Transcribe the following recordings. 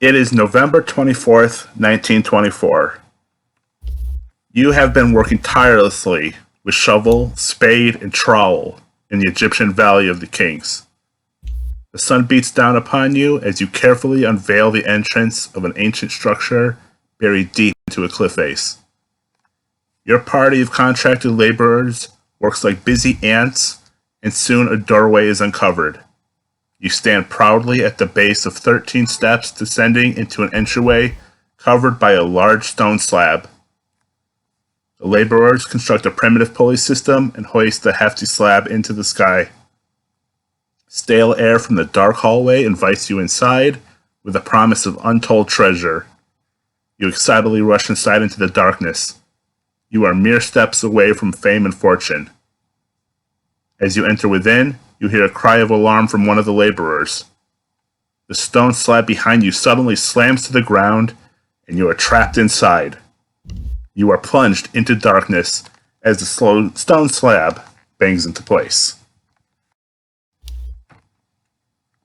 It is November 24th, 1924. You have been working tirelessly with shovel, spade, and trowel in the Egyptian Valley of the Kings. The sun beats down upon you as you carefully unveil the entrance of an ancient structure buried deep into a cliff face. Your party of contracted laborers works like busy ants, and soon a doorway is uncovered. You stand proudly at the base of 13 steps descending into an entryway covered by a large stone slab. The laborers construct a primitive pulley system and hoist the hefty slab into the sky. Stale air from the dark hallway invites you inside with a promise of untold treasure. You excitedly rush inside into the darkness. You are mere steps away from fame and fortune. As you enter within, you hear a cry of alarm from one of the laborers. The stone slab behind you suddenly slams to the ground, and you are trapped inside. You are plunged into darkness as the stone slab bangs into place.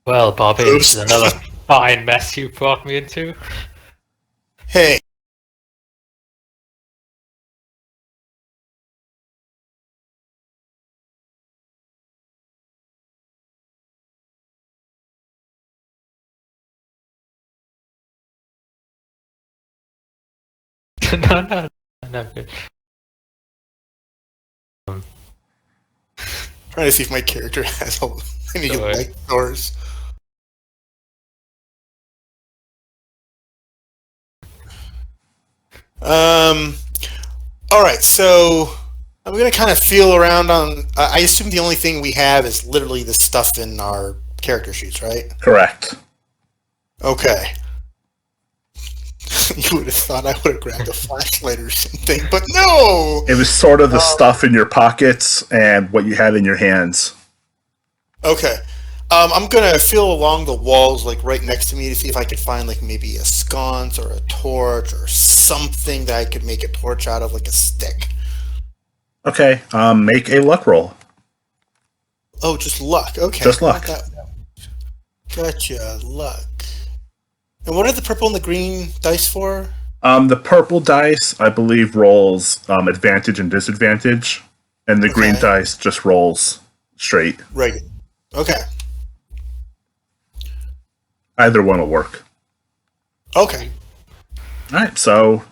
Well, Bobby, this is another fine mess you brought me into. Hey. No, good. Trying to see if my character has any light doors. Alright, so I'm going to kind of feel around on... I assume the only thing we have is literally the stuff in our character sheets, right? Correct. Okay. You would have thought I would have grabbed a flashlight or something, but no! It was sort of the stuff in your pockets and what you had in your hands. Okay. I'm going to feel along the walls, like, right next to me to see if I could find, like, maybe a sconce or a torch or something that I could make a torch out of, like a stick. Okay, make a luck roll. Oh, just luck. Okay. Just luck. Gotcha, luck. And what are the purple and the green dice for? The purple dice, I believe, rolls advantage and disadvantage, and the green dice just rolls straight. Right. Okay. Either one will work. Okay. Alright, so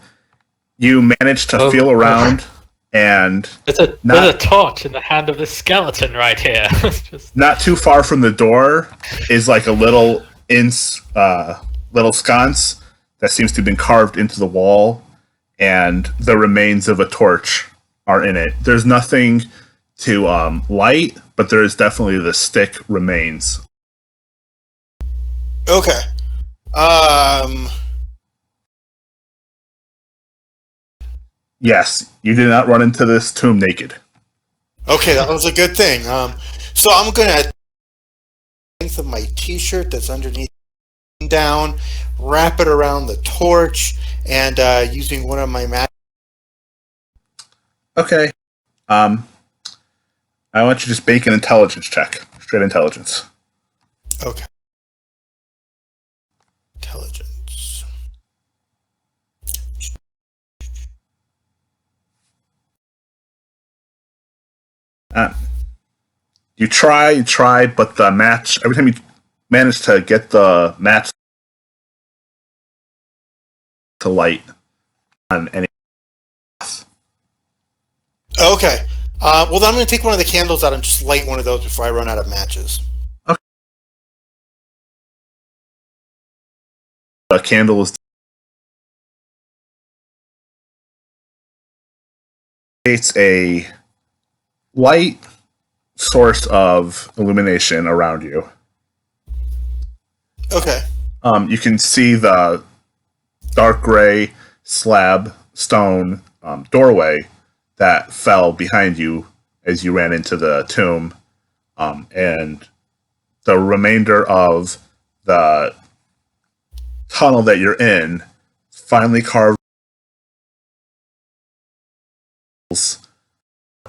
you manage to feel around, and... There's a torch in the hand of this skeleton right here. Not too far from the door is like a little sconce that seems to have been carved into the wall, and the remains of a torch are in it. There's nothing to light, but there is definitely the stick remains. Okay. Yes, you did not run into this tomb naked. Okay, that was a good thing. So I'm gonna length of my t-shirt that's underneath down, wrap it around the torch, and using one of my Okay. I want you to just make an intelligence check. Straight intelligence. Okay. Intelligence. You try, but the match, every time you manage to get the match to light on any. Okay. Well, then I'm going to take one of the candles out and just light one of those before I run out of matches. Okay. The candle is creates a light source of illumination around you. Okay. You can see the dark gray slab stone doorway that fell behind you as you ran into the tomb, and the remainder of the tunnel that you're in finally carved.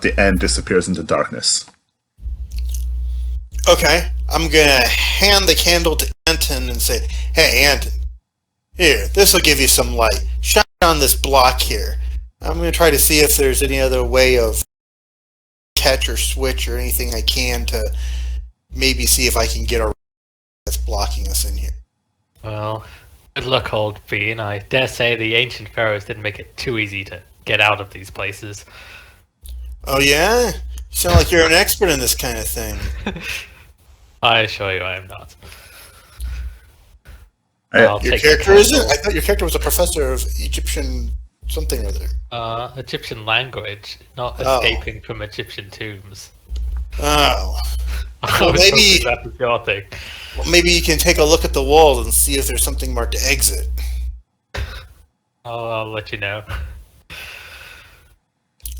The end disappears into darkness. Okay. I'm going to hand the candle to Anton and say, "Hey, Anton, Here, this will give you some light. Shine on this block here. I'm going to try to see if there's any other way of catch or switch or anything I can to maybe see if I can get around that's blocking us in here. Well, good luck, old bean. I dare say the ancient pharaohs didn't make it too easy to get out of these places. Oh yeah? You sound like you're an expert in this kind of thing. I assure you I am not. Your Your character isn't? I thought your character was a professor of Egyptian something or other. Egyptian language, not Oh. escaping from Egyptian tombs. Oh. I Well, was maybe- hoping that was your thing. Well, maybe you can take a look at the walls and see if there's something marked exit. Oh, I'll let you know.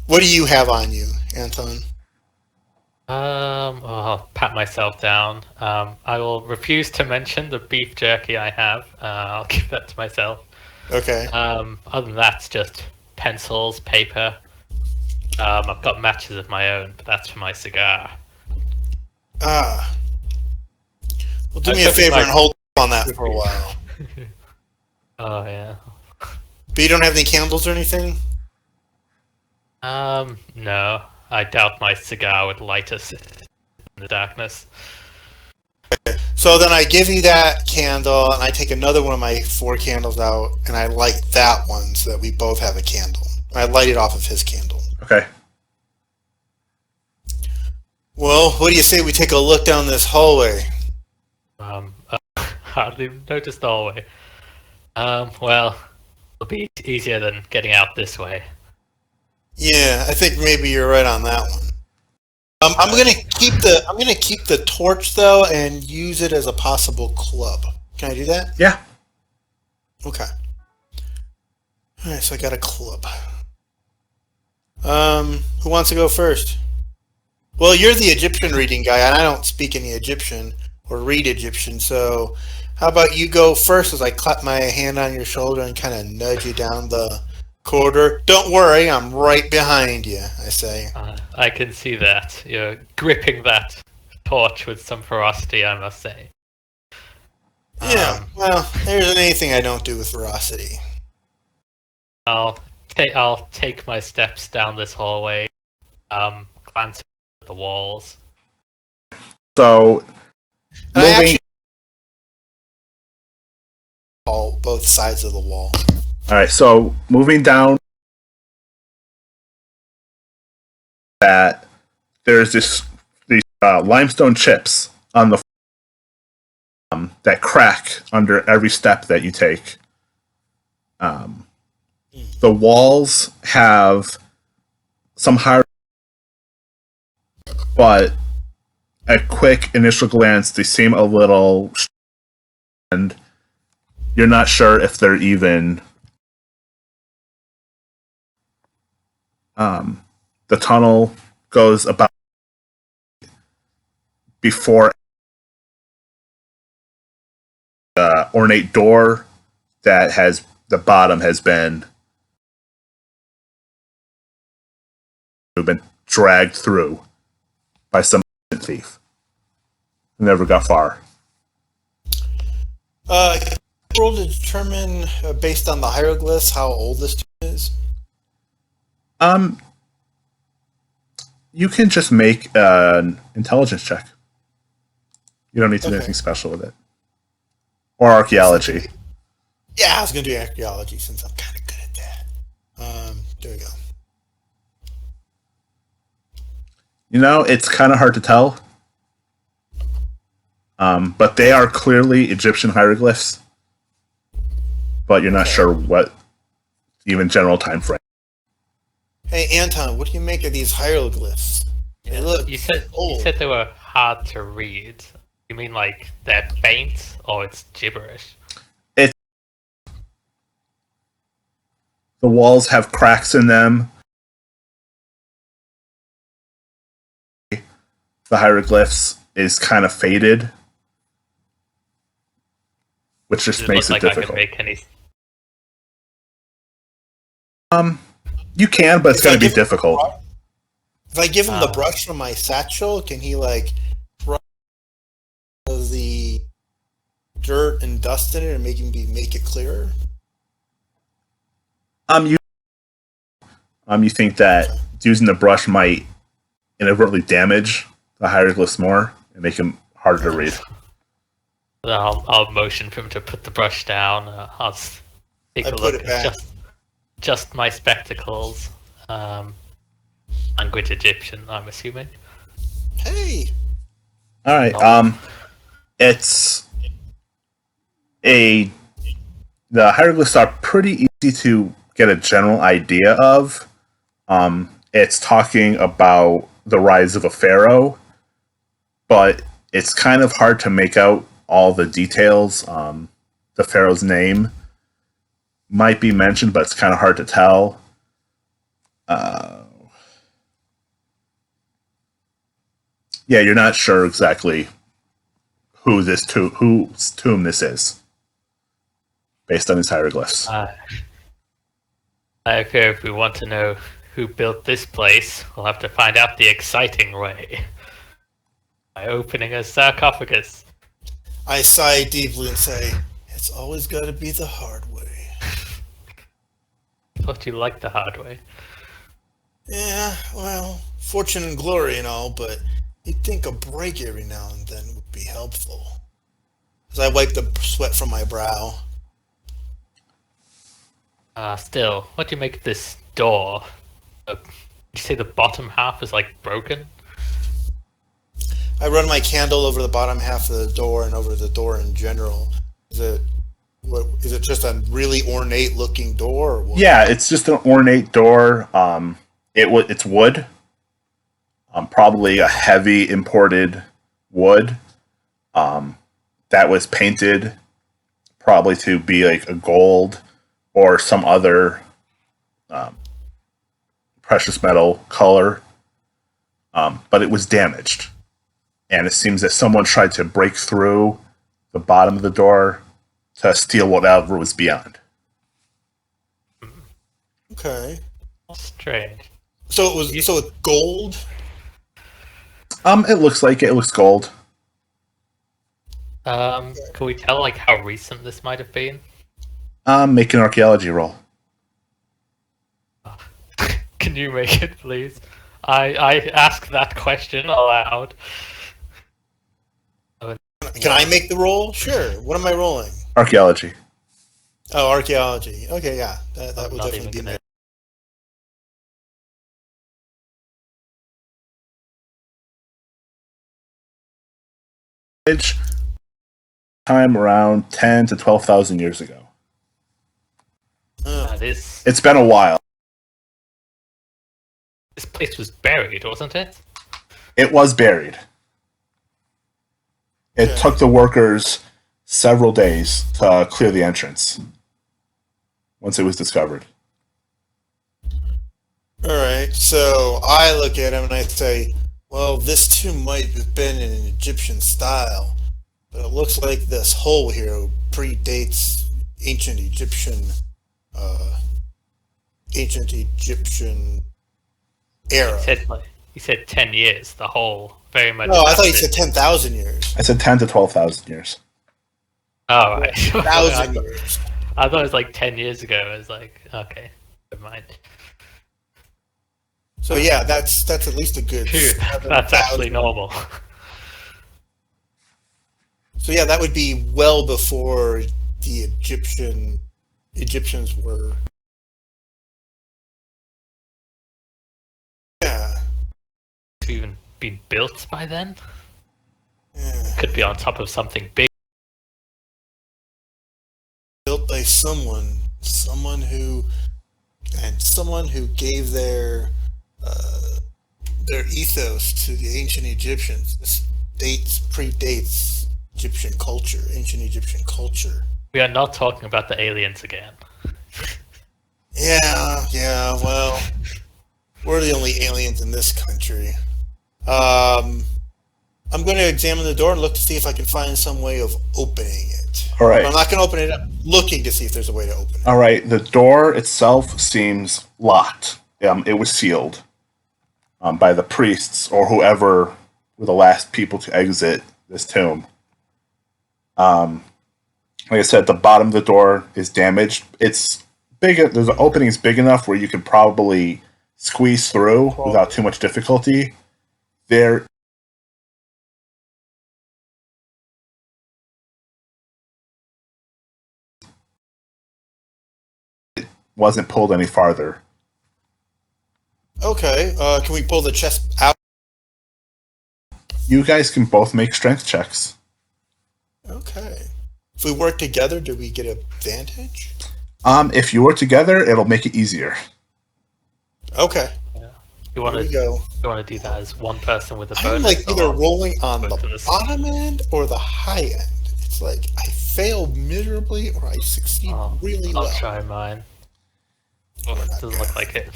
What do you have on you, Anton? I'll pat myself down. I will refuse to mention the beef jerky I have. I'll keep that to myself. Okay. Other than that, it's just pencils, paper. I've got matches of my own, but that's for my cigar. Ah. Well, do I me a took favor my- and hold on that for a while. Oh yeah. But you don't have any candles or anything? No. I doubt my cigar would light us in the darkness. So then I give you that candle, and I take another one of my 4 candles out, and I light that one so that we both have a candle. I light it off of his candle. Okay. Well, what do you say we take a look down this hallway? Hardly noticed the hallway. Well, it'll be easier than getting out this way. Yeah, I think maybe you're right on that one. I'm gonna keep the torch though and use it as a possible club. Can I do that? Yeah. Okay. All right, so I got a club. Who wants to go first? Well, you're the Egyptian reading guy, and I don't speak any Egyptian or read Egyptian, so how about you go first as I clap my hand on your shoulder and kind of nudge you down the corridor? Don't worry, I'm right behind you, I say. I can see that. You're gripping that torch with some ferocity, I must say. Yeah, well, there isn't anything I don't do with ferocity. I'll take my steps down this hallway, glance at the walls. So And I moving. actually both sides of the wall. All right. So moving down that there's these limestone chips on the that crack under every step that you take. The walls have some higher, but at quick initial glance, they seem a little, and you're not sure if they're even. The tunnel goes about before the ornate door that has the bottom has been dragged through by some thief. Never got far. Roll to determine, based on the hieroglyphs, how old this tomb is. You can just make an intelligence check. You don't need to do Okay. anything special with it. Or archaeology. Yeah, I was going to do archaeology since I'm kind of good at that. There we go. You know, it's kind of hard to tell. But they are clearly Egyptian hieroglyphs. But you're not Okay. sure what even general time frame. Hey, Anton, what do you make of these hieroglyphs? They look You said old. they were hard to read. You mean like they're faint or it's gibberish? The walls have cracks in them. The hieroglyphs is kind of faded, which just Does it makes look it like I difficult. can make any? You can, but it's If I going to be give him difficult. If I give him the Ah. brush from my satchel, can he like brush the dirt and dust in it and make it clearer? You think that using the brush might inadvertently damage the hieroglyphs more and make them harder to read. I'll motion for him to put the brush down. I'll take a look at just my spectacles. Language Egyptian, I'm assuming. Hey. All right. The hieroglyphs are pretty easy to get a general idea of. It's talking about the rise of a pharaoh, but it's kind of hard to make out all the details. The pharaoh's name might be mentioned, but it's kind of hard to tell. Yeah, you're not sure exactly whose tomb this is, based on these hieroglyphs. I fear if we want to know who built this place, we'll have to find out the exciting way. By opening a sarcophagus. I sigh deeply and say, it's always got to be the hard way. Thought you liked the hard way. Yeah, well, fortune and glory and all, but you'd think a break every now and then would be helpful. As I wipe the sweat from my brow. Still, what do you make of this door? Did you say the bottom half is like broken? I run my candle over the bottom half of the door and over the door in general. Is it just a really ornate looking door? Or what? Yeah, it's just an ornate door. It's wood. Probably a heavy imported wood. That was painted probably to be like a gold or some other precious metal color. But it was damaged. And it seems that someone tried to break through the bottom of the door to steal whatever was beyond. Okay. Strange. So it's gold? It looks like it. It looks gold. Can we tell like how recent this might have been? Make an archaeology roll. Can you make it, please? I ask that question aloud. Can I make the roll? Sure. What am I rolling? Archaeology. Oh, archaeology. Okay, yeah. That would Not definitely even be gonna- Time around 10 to 12,000 years ago. This It's been a while. place was buried, wasn't it? It was buried. It took the workers several days to clear the entrance once it was discovered. Alright, so I look at him and I say, well, this tomb might have been in an Egyptian style, but it looks like this hole here predates ancient Egyptian era. He said 10 years, the whole very much. No, I thought you said 10,000 years. I said 10 to 12,000 years. Oh, right. 1,000 years. I thought it was like 10 years ago. I was like, okay, never mind. So yeah, that's at least a good. Phew, that's actually 7,000. normal. So yeah, that would be well before the Egyptians were. Yeah. Could even been built by then? Yeah. Could be on top of something big. Built by someone who gave their ethos to the ancient Egyptians. This predates Egyptian culture, ancient Egyptian culture. We are not talking about the aliens again. Yeah, well, we're the only aliens in this country. I'm going to examine the door and look to see if I can find some way of opening it. All right. I'm not going to open it up, looking to see if there's a way to open it. All right. The door itself seems locked. It was sealed by the priests or whoever were the last people to exit this tomb. Like I said, the bottom of the door is damaged. It's big. There's an opening big enough where you could probably squeeze through without too much difficulty. There wasn't pulled any farther. Okay. Can we pull the chest out? You guys can both make strength checks. Okay. If we work together, do we get advantage? If you work together, it'll make it easier. Okay. Yeah. You want Here we to go. do that as one person with a bonus? I'm like either rolling on both of the us? bottom end or the high end. It's like I fail miserably or I succeed really I'll well. try mine. Oh, it doesn't look like it.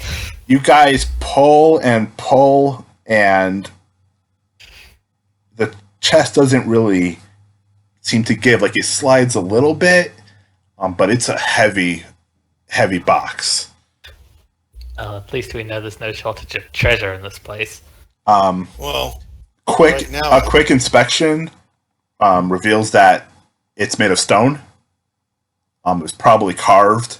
You guys pull, and the chest doesn't really seem to give. Like, it slides a little bit, but it's a heavy box. At least we know there's no shortage of treasure in this place. Well, Quick, right now, quick inspection reveals that it's made of stone. It was probably carved.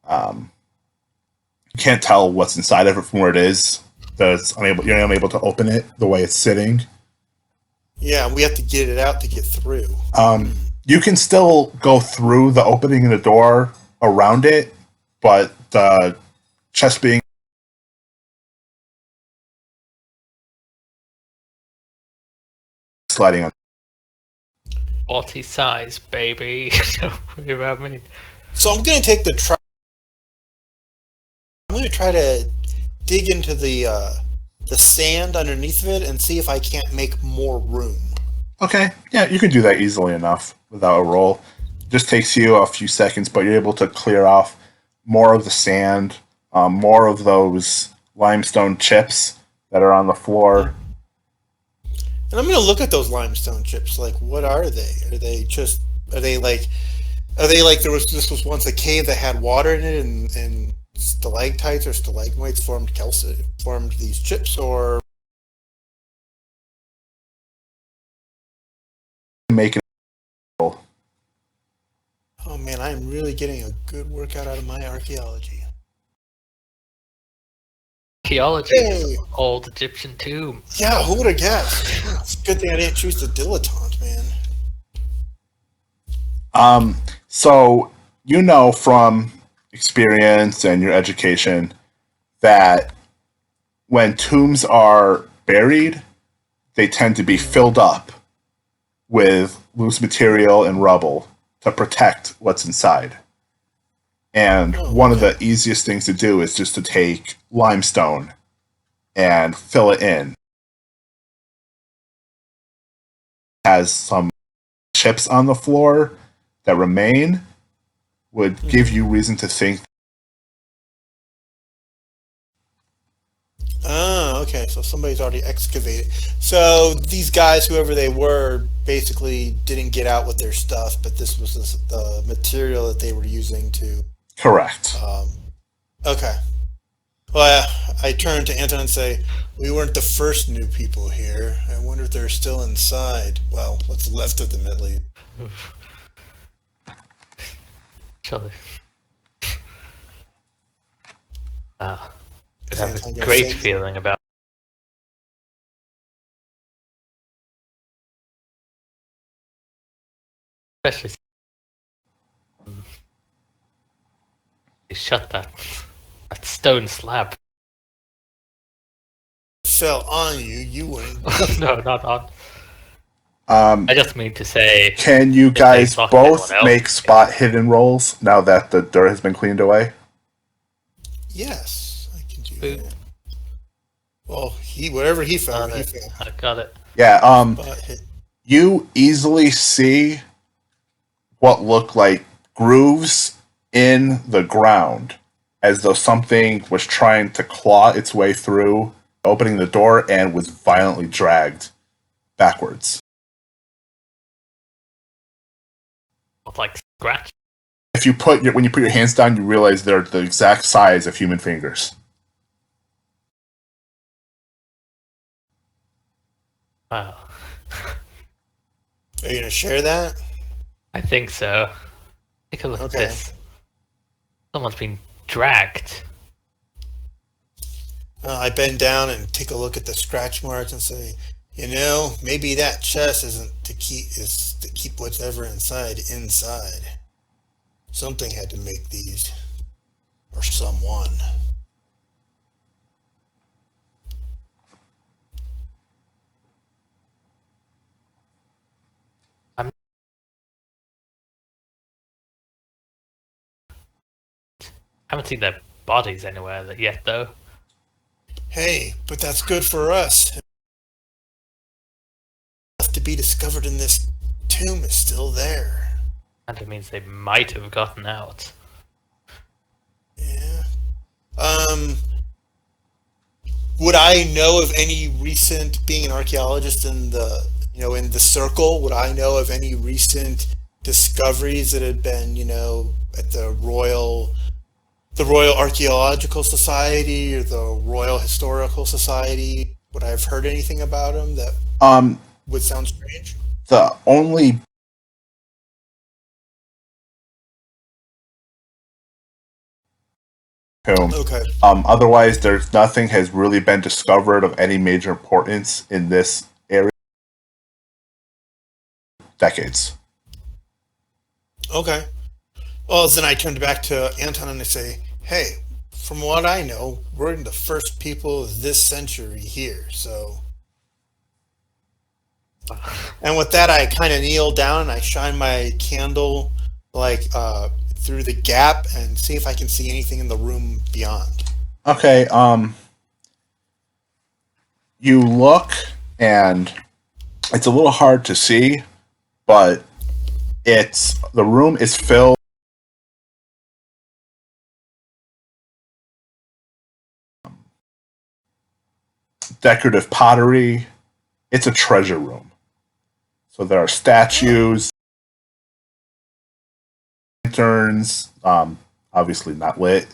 You can't tell what's inside of it from where it is. You're unable to open it the way it's sitting. yeah, we have to get it out to get through. You can still go through the opening in the door around it, but the chest being sliding on. 40 size, baby. Don't worry about me. So I'm going to take the try. I'm going to try to dig into the sand underneath of it and see if I can't make more room. Okay, yeah, you can do that easily enough without a roll. Just takes you a few seconds, but you're able to clear off more of the sand, more of those limestone chips that are on the floor. And I'm going to look at those limestone chips. Like, what are they? Are they like this was once a cave that had water in it, and stalactites or stalagmites formed these chips, or Make it. oh man, I'm really getting a good workout out of my archaeology. Archaeology is Hey! an old Egyptian tomb. Yeah, who would have guessed? It's a good thing I didn't choose the dilettante, man. So you know from experience and your education that when tombs are buried, they tend to be filled up with loose material and rubble to protect what's inside. And one of the easiest things to do is just to take limestone and fill it in. It has some chips on the floor that remain, would give you reason to think. Oh, okay. So somebody's already excavated. So these guys, whoever they were, basically didn't get out with their stuff, but this was the material that they were using to. Correct. Okay. Well, I turn to Anton and say, "We weren't the first new people here. I wonder if they're still inside. Well, what's left of them, at least." Surely. I Is have Anton a gonna great say- feeling about especially they shut that stone slab. Fell on you. You wouldn't. No, not on. I just mean to say, can you guys talk to both anyone else, make spot hidden rolls now that the dirt has been cleaned away? Yes, I can do Boop. that. Well, whatever he found, he it. found. I got it. Yeah, But you easily see what look like grooves in the ground, as though something was trying to claw its way through, opening the door, and was violently dragged backwards. With like scratch. If you when you put your hands down, you realize they're the exact size of human fingers. Wow. are you gonna share that? I think so. Take a look at this. Someone's been dragged. I bend down and take a look at the scratch marks and say, maybe that chest is to keep whatever inside. Something had to make these, or someone. I haven't seen their bodies anywhere yet, though. Hey, but that's good for us. Left to be discovered in this tomb is still there. And it means they might have gotten out. Yeah. Would I know of any recent, being an archaeologist in the circle, would I know of any recent discoveries that had been, at the Royal Archaeological Society or the Royal Historical Society? Would I have heard anything about them that would sound strange? The only Okay. Otherwise, nothing has really been discovered of any major importance in this area. Decades. Okay. Well, then I turned back to Anton and I say, hey, from what I know, we're the first people of this century here, so... And with that, I kind of kneel down and I shine my candle, through the gap and see if I can see anything in the room beyond. Okay, you look and it's a little hard to see, but the room is filled decorative pottery. It's a treasure room. So there are statues, lanterns, obviously not lit,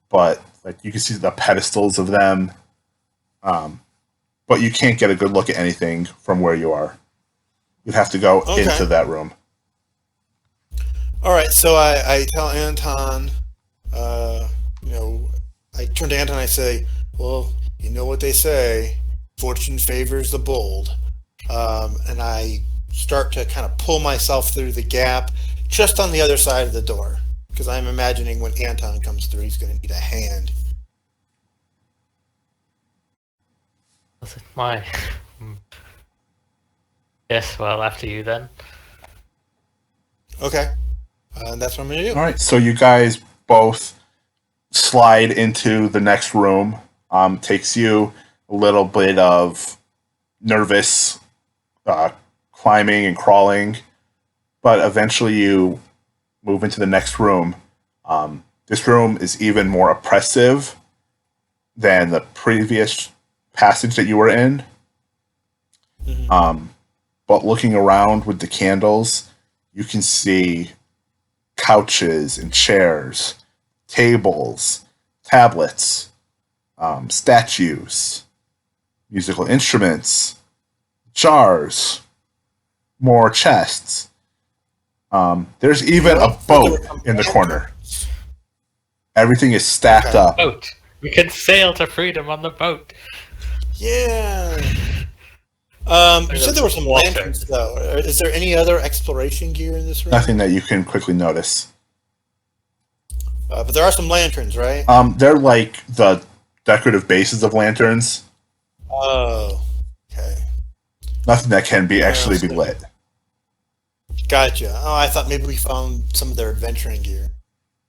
but you can see the pedestals of them. But you can't get a good look at anything from where you are. You'd have to go into that room. All right, so I tell Anton, I turn to Anton and I say, well, you know what they say, fortune favors the bold. And I start to kind of pull myself through the gap just on the other side of the door. Because I'm imagining when Anton comes through, he's going to need a hand. Was it my... Yes, well, after you then. Okay. That's what I'm going to do. All right, so you guys both slide into the next room. Takes you a little bit of nervous climbing and crawling, but eventually you move into the next room. This room is even more oppressive than the previous passage that you were in. Mm-hmm. But looking around with the candles, you can see couches and chairs, tables, tablets, statues, musical instruments, jars, more chests. There's even a boat in the corner. Everything is stacked up. Boat. We can sail to freedom on the boat. Yeah. You said there were some lanterns, though. Is there any other exploration gear in this room? Nothing that you can quickly notice. But there are some lanterns, right? They're like the decorative bases of lanterns. Oh, okay. Nothing that can be actually be lit. Gotcha. Oh, I thought maybe we found some of their adventuring gear.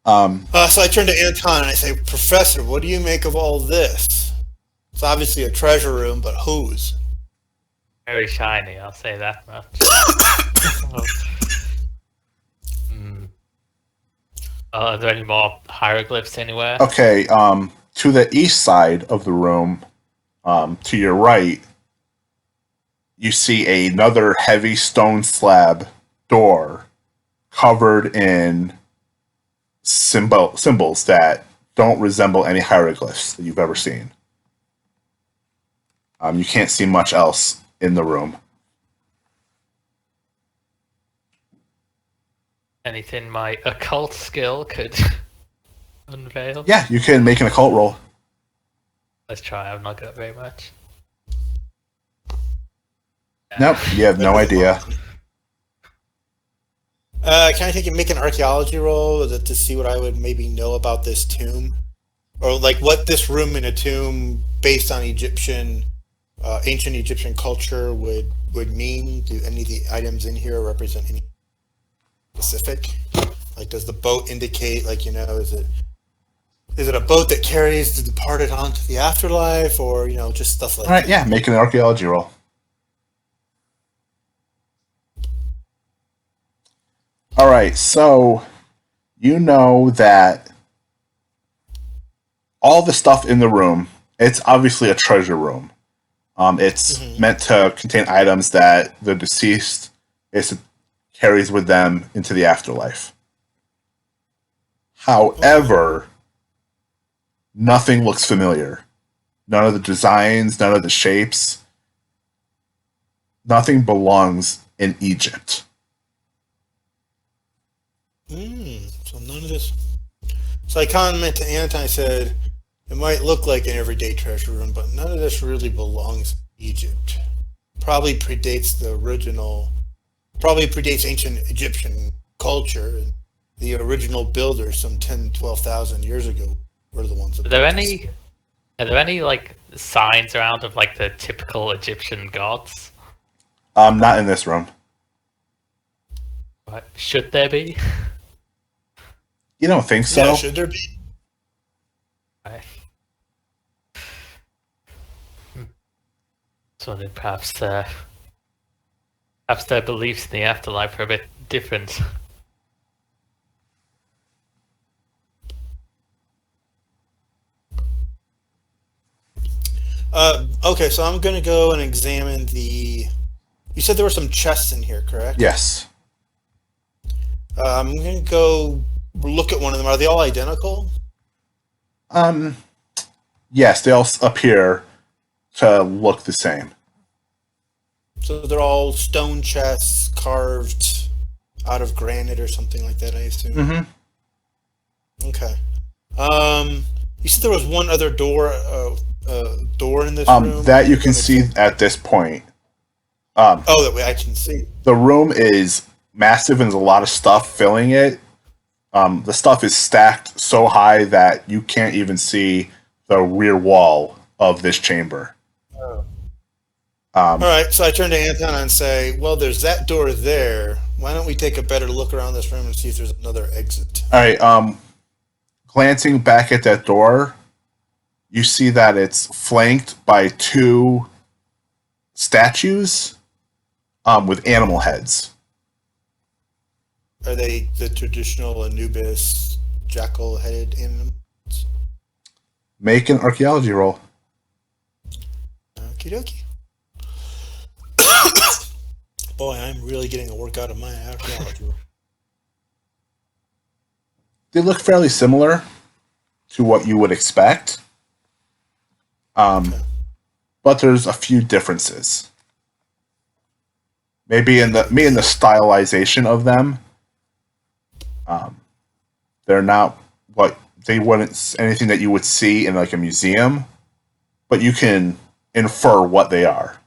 So I turn to Anton and I say, Professor, what do you make of all this? It's obviously a treasure room, but whose? Very shiny, I'll say that much. Are there any more hieroglyphs anywhere? Okay, to the east side of the room, to your right, you see another heavy stone slab door covered in symbols that don't resemble any hieroglyphs that you've ever seen. You can't see much else in the room. Anything my occult skill could unveil? Yeah, you can make an occult roll. Let's try. I'm not good at very much. Nope, you have no idea. Can I make an archaeology roll to see what I would maybe know about this tomb? Or like what this room in a tomb based on Egyptian, ancient Egyptian culture would mean? Do any of the items in here represent any specific? Like, does the boat indicate, like, is it a boat that carries the departed onto the afterlife, or just stuff like that? All right, yeah, make an archaeology roll. All right, so you know that all the stuff in the room, it's obviously a treasure room. It's meant to contain items that the deceased carries with them into the afterlife. However, nothing looks familiar. None of the designs, none of the shapes. Nothing belongs in Egypt. So none of this. So I commented to Anton, I said, it might look like an everyday treasure room, but none of this really belongs in Egypt. Probably predates ancient Egyptian culture. And the original builders, some 10, 12,000 years ago, were the ones that Are there any like signs around of like the typical Egyptian gods? Not in this room. Right. Should there be? You don't think so? Yeah, should there be? Right. So then perhaps their beliefs in the afterlife are a bit different. Okay, so I'm going to go and examine the... You said there were some chests in here, correct? Yes. I'm going to go look at one of them. Are they all identical? Yes, they all appear to look the same. So they're all stone chests carved out of granite or something like that, I assume? Mm-hmm. Okay. You said there was one other door in this room? That you can see at this point. That way I can see. The room is massive and there's a lot of stuff filling it. The stuff is stacked so high that you can't even see the rear wall of this chamber. Oh. All right, so I turn to Anton and say, well, there's that door there. Why don't we take a better look around this room and see if there's another exit? All right, glancing back at that door, you see that it's flanked by two statues with animal heads. Are they the traditional Anubis jackal-headed animals? Make an archaeology roll. Okie dokie. Boy, I'm really getting a workout of my archaeology. They look fairly similar to what you would expect. Okay. But there's a few differences. Maybe in the stylization of them. They're not anything that you would see in like a museum, but you can infer what they are.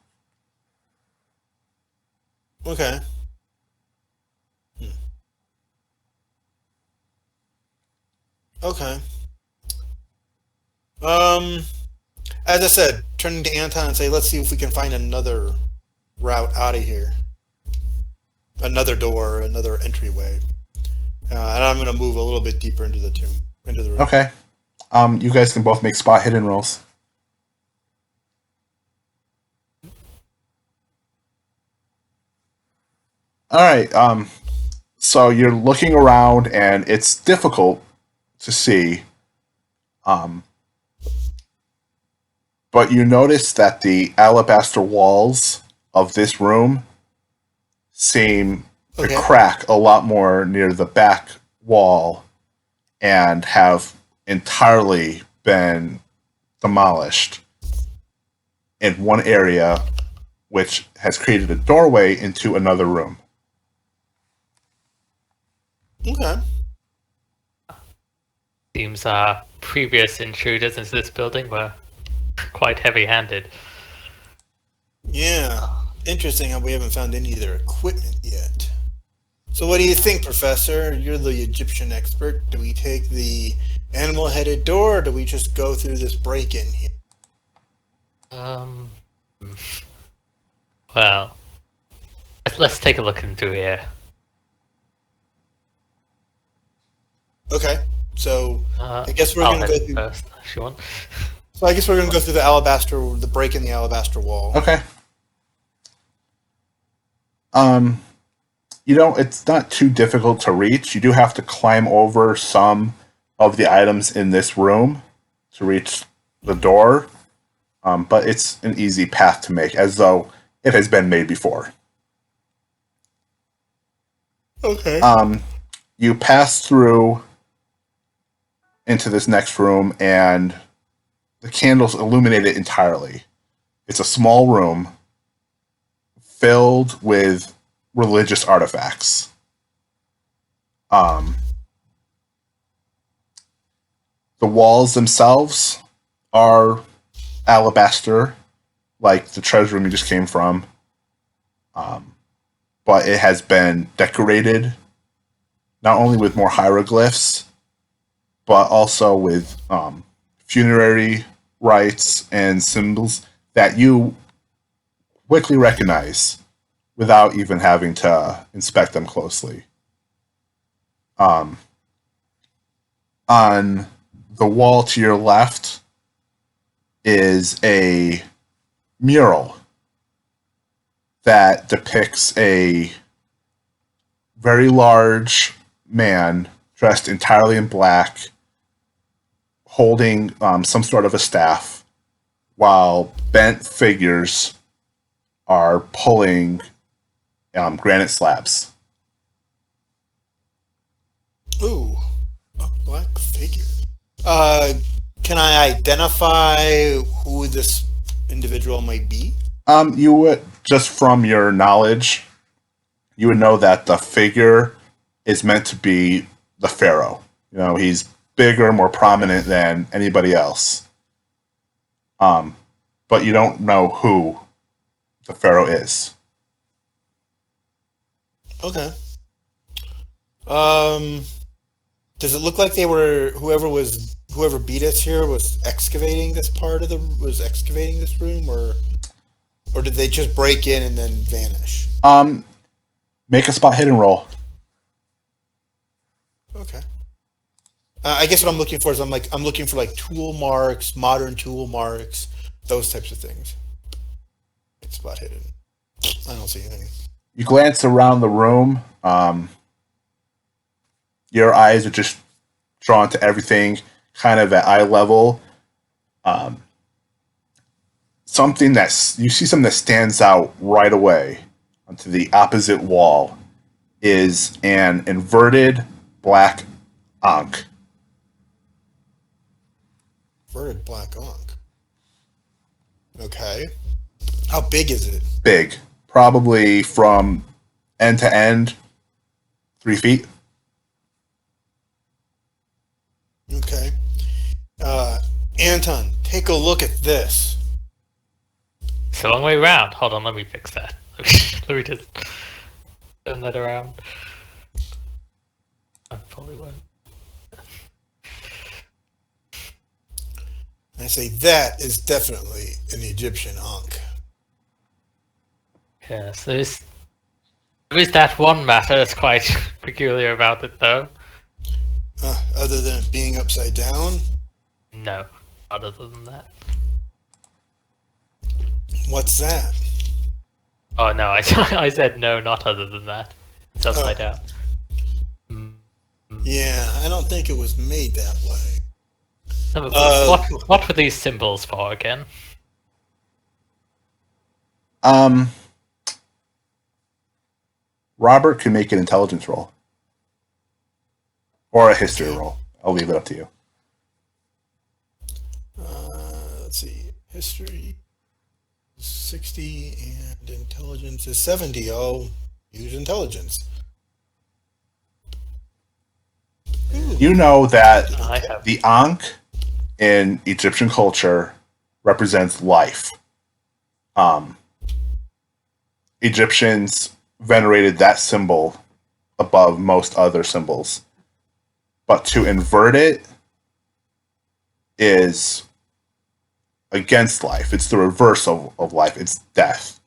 Okay. Okay. As I said, turning to Anton and say, let's see if we can find another route out of here. Another door, another entryway. And I'm going to move a little bit deeper into the room. Okay. You guys can both make spot hidden rolls. All right. So you're looking around, and it's difficult to see. But you notice that the alabaster walls of this room seem to crack a lot more near the back wall and have entirely been demolished in one area, which has created a doorway into another room. Okay. Seems previous intruders into this building were quite heavy-handed. Yeah. Interesting how we haven't found any of their equipment yet. So what do you think, Professor? You're the Egyptian expert. Do we take the animal-headed door, or do we just go through this break-in here? Well, let's take a look into here. Okay. So I guess we're I'll gonna go head through. first, if you want. So I guess we're gonna go through the break in the alabaster wall. Okay. It's not too difficult to reach. You do have to climb over some of the items in this room to reach the door, but it's an easy path to make, as though it has been made before. Okay. You pass through into this next room, and the candles illuminate it entirely. It's a small room filled with religious artifacts. The walls themselves are alabaster, like the treasure room you just came from. But it has been decorated not only with more hieroglyphs, but also with funerary rites and symbols that you quickly recognize without even having to inspect them closely. On the wall to your left is a mural that depicts a very large man dressed entirely in black, holding some sort of a staff, while bent figures are pulling granite slabs. Ooh, a black figure. Can I identify who this individual might be? You would, just from your knowledge, you would know that the figure is meant to be the pharaoh. He's bigger, more prominent than anybody else. But you don't know who the pharaoh is. Okay. Does it look like whoever beat us here was excavating this room, or did they just break in and then vanish? Make a spot hidden roll. Okay. I guess what I'm looking for is I'm looking for like tool marks, modern tool marks, those types of things. It's spot hidden. I don't see anything. You glance around the room. Your eyes are just drawn to everything kind of at eye level. You see something that stands out right away onto the opposite wall is an inverted black ankh. Inverted black ankh. Okay. How big is it? Big. Probably from end to end, 3 feet. Okay. Anton, take a look at this. It's a long way round. Hold on, let me fix that. Let me just turn that around. I probably won't. I say that is definitely an Egyptian ankh. Yes, there is that one matter that's quite peculiar about it, though. Other than it being upside down? No, other than that. What's that? Oh no, I said no, not other than that. It's upside down. Yeah, I don't think it was made that way. No, what were these symbols for again? Robert can make an intelligence roll. Or a history roll. I'll leave it up to you. Let's see. History 60 and intelligence is 70. I'll use intelligence. You know that I have. the Ankh in Egyptian culture represents life. Egyptians venerated that symbol above most other symbols. But to invert it is against life. It's the reverse of life. It's death.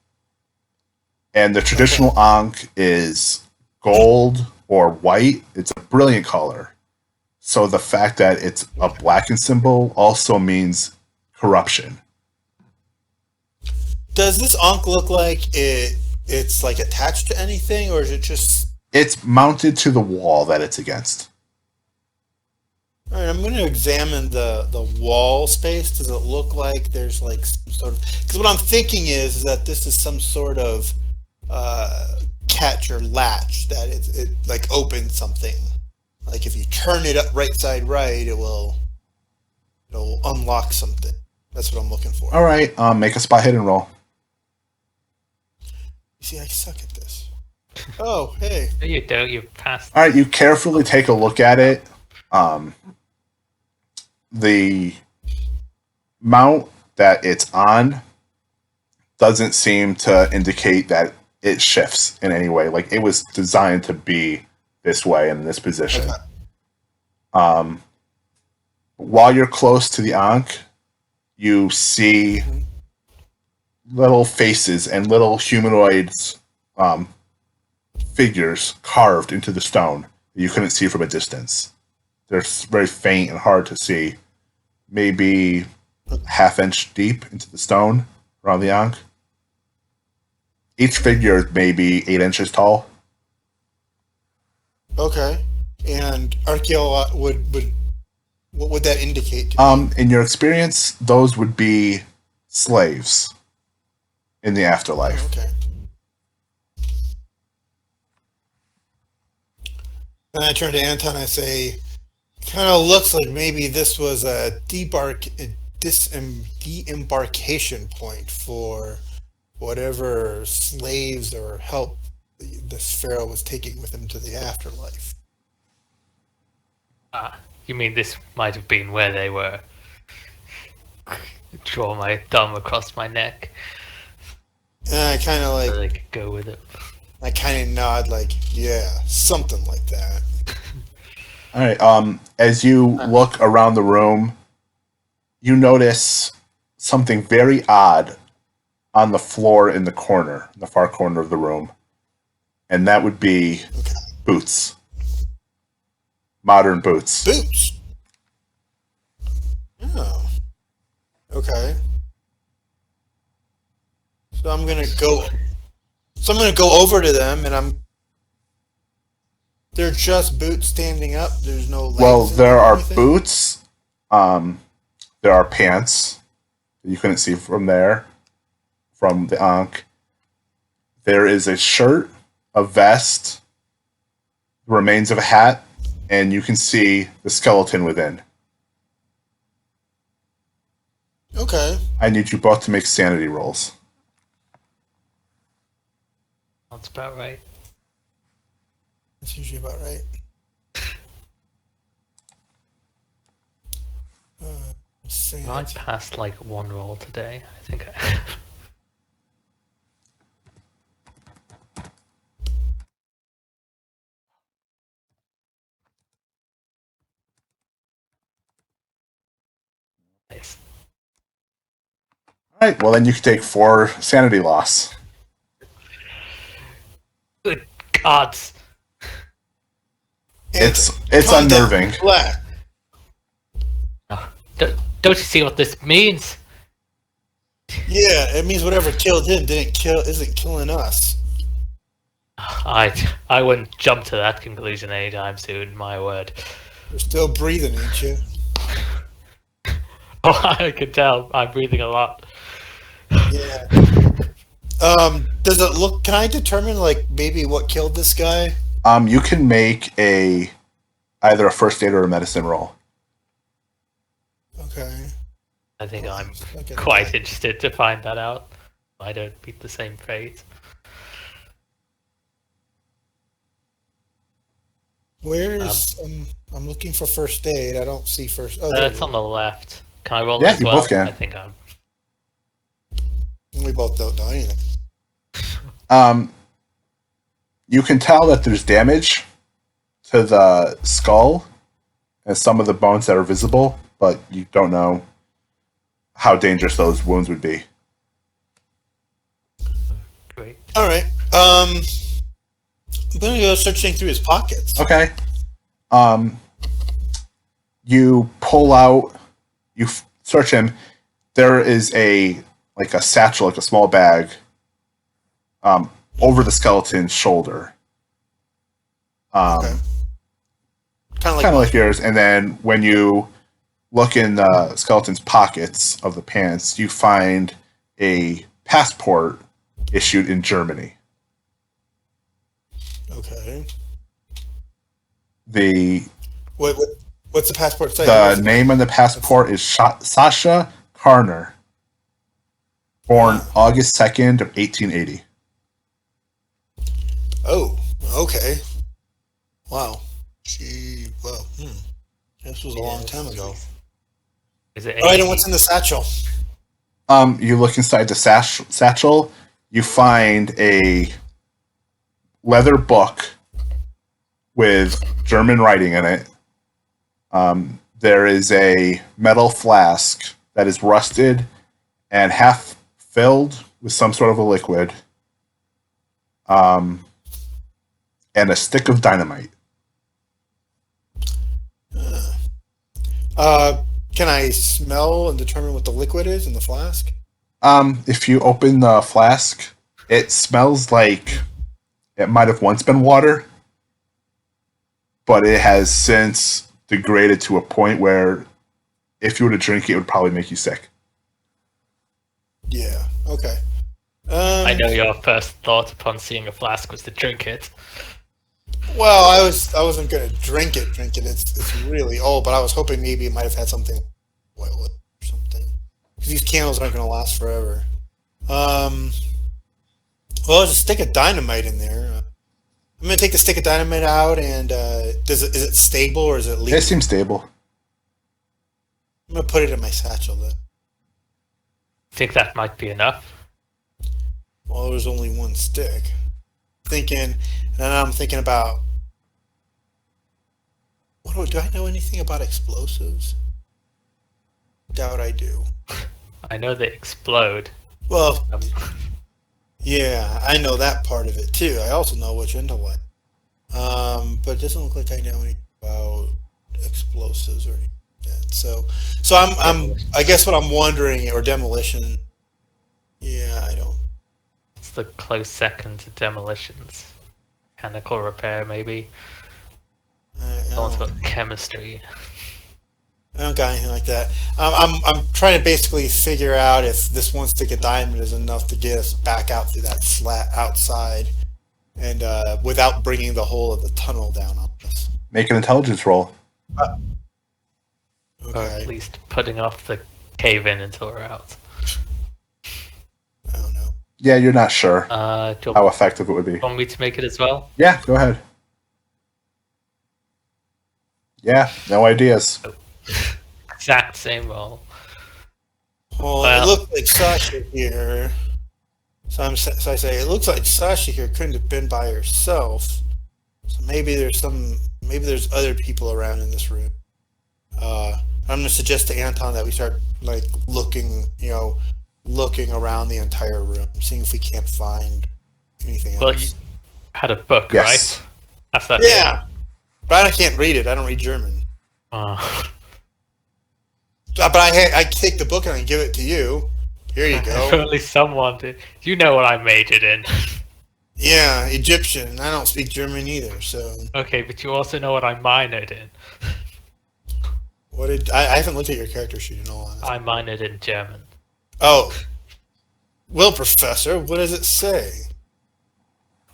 And the traditional Ankh is gold or white. It's a brilliant color. So the fact that it's a blackened symbol also means corruption. Does this Ankh look like it's like attached to anything, or is it just... It's mounted to the wall that it's against. All right, I'm going to examine the wall space. Does it look like there's like some sort of... Because what I'm thinking is that this is some sort of catch or latch that it like opens something. Like if you turn it up right side right, it'll unlock something. That's what I'm looking for. All right, make a spot hidden roll. You see, I suck at this. Oh, hey. No, you don't. You passed. All right, you carefully take a look at it. The mount that it's on doesn't seem to indicate that it shifts in any way. Like it was designed to be this way in this position. Okay. While you're close to the Ankh, you see little faces and little humanoids figures carved into the stone that you couldn't see from a distance. They're very faint and hard to see. Maybe half-inch deep into the stone around the Ankh. Each figure is maybe 8 inches tall. Okay. And what would that indicate to me? In your experience, those would be slaves in the afterlife. Okay. And I turn to Anton and I say, kind of looks like maybe this was a deembarkation point for whatever slaves or help this pharaoh was taking with him to the afterlife. You mean this might have been where they were? Draw my thumb across my neck. And I kind of like, So they could go with it. I kind of nod like, yeah, something like that. All right. As you look around the room, you notice something very odd on the floor in the corner, in the far corner of the room, and that would be boots, modern boots. Boots. Oh. Okay. So I'm gonna go over to them, and they're just boots standing up. There's no legs. Well, there or are anything? boots. There are pants. You couldn't see from there, from the Ankh. There is a shirt, a vest, the remains of a hat, and you can see the skeleton within. Okay. I need you both to make sanity rolls. That's about right. That's usually about right. I passed like one roll today. I think. Nice. All right. Well, then you can take 4 sanity loss. Good gods. It's Calm down. unnerving. Black. Don't you see what this means? Yeah, it means whatever killed him isn't killing us. I wouldn't jump to that conclusion anytime soon. My word. You're still breathing, ain't you? Oh, I can tell. I'm breathing a lot. Yeah. Does it look? Can I determine like maybe what killed this guy? You can make either a first aid or a medicine roll. Okay. I think I'm Okay. quite interested to find that out. I don't meet the same fate. Where's I'm looking for first aid. I don't see first. Oh, there It's it on is. the left. Can I roll Yeah, it as you well? both can. I think I'm. We both don't know anything. You can tell that there's damage to the skull and some of the bones that are visible, but you don't know how dangerous those wounds would be. Great. All right. I'm gonna go searching through his pockets. Okay. You pull out. Search him. There is a satchel, like a small bag, over the skeleton's shoulder. Okay. Kind Kind of like yours. And then when you look in the skeleton's pockets of the pants, you find a passport issued in Germany. Okay. What's the passport say? The name on the passport is Sasha Karner, born August 2nd of 1880. Oh, okay. Wow. This was a long time ago. Is it? All right, and what's in the satchel? You look inside the satchel, you find a leather book with German writing in it. There is a metal flask that is rusted and half filled with some sort of a liquid, and a stick of dynamite. Can I smell and determine what the liquid is in the flask? If you open the flask, it smells like it might have once been water, but it has since degraded to a point where if you were to drink it, it would probably make you sick. Yeah. Okay. I know your first thought upon seeing a flask was to drink it. Well, I wasn't gonna drink it. It's really old, but I was hoping maybe it might have had something oil or something. Because these candles aren't gonna last forever. Well, there's a stick of dynamite in there. I'm gonna take the stick of dynamite out, and is it stable or is it It leaking? seems stable. I'm gonna put it in my satchel then. Think that might be enough? Well, there's only one stick. And then I'm thinking about do I know anything about explosives? Doubt I do. I know they explode. Well, Um, yeah, I know that part of it too. I also know which intellect. But it doesn't look like I know anything about explosives or anything like that. So I guess what I'm wondering, or demolition. Yeah, I don't. it's the close second to demolitions. Mechanical repair, maybe. I Someone's don't, got chemistry. I don't got anything like that. I'm trying to basically figure out if this one stick of diamond is enough to get us back out through that slat outside, and without bringing the whole of the tunnel down on us. Make an intelligence roll. Or Okay. at least putting off the cave in until we're out. I don't know. Yeah, you're not sure Do you how effective it would be. want me to make it as well? Yeah, go ahead. Yeah, no ideas. Exact same roll. Well, Well- it looks like Sasha here. So I say it looks like Sasha here couldn't have been by herself. So maybe there's other people around in this room. I'm gonna suggest to Anton that we start looking around the entire room, seeing if we can't find anything Well, else. you had a book, Yes. right? That's that. Yeah, but I can't read it. I don't read German. But I take the book and I give it to you. Here you If go. only someone did. You know what I majored in. Yeah, Egyptian. I don't speak German either, so Okay, but you also know what I minored in. I haven't looked at your character sheet in all honesty. I minored in German. Oh. Well, Professor, what does it say?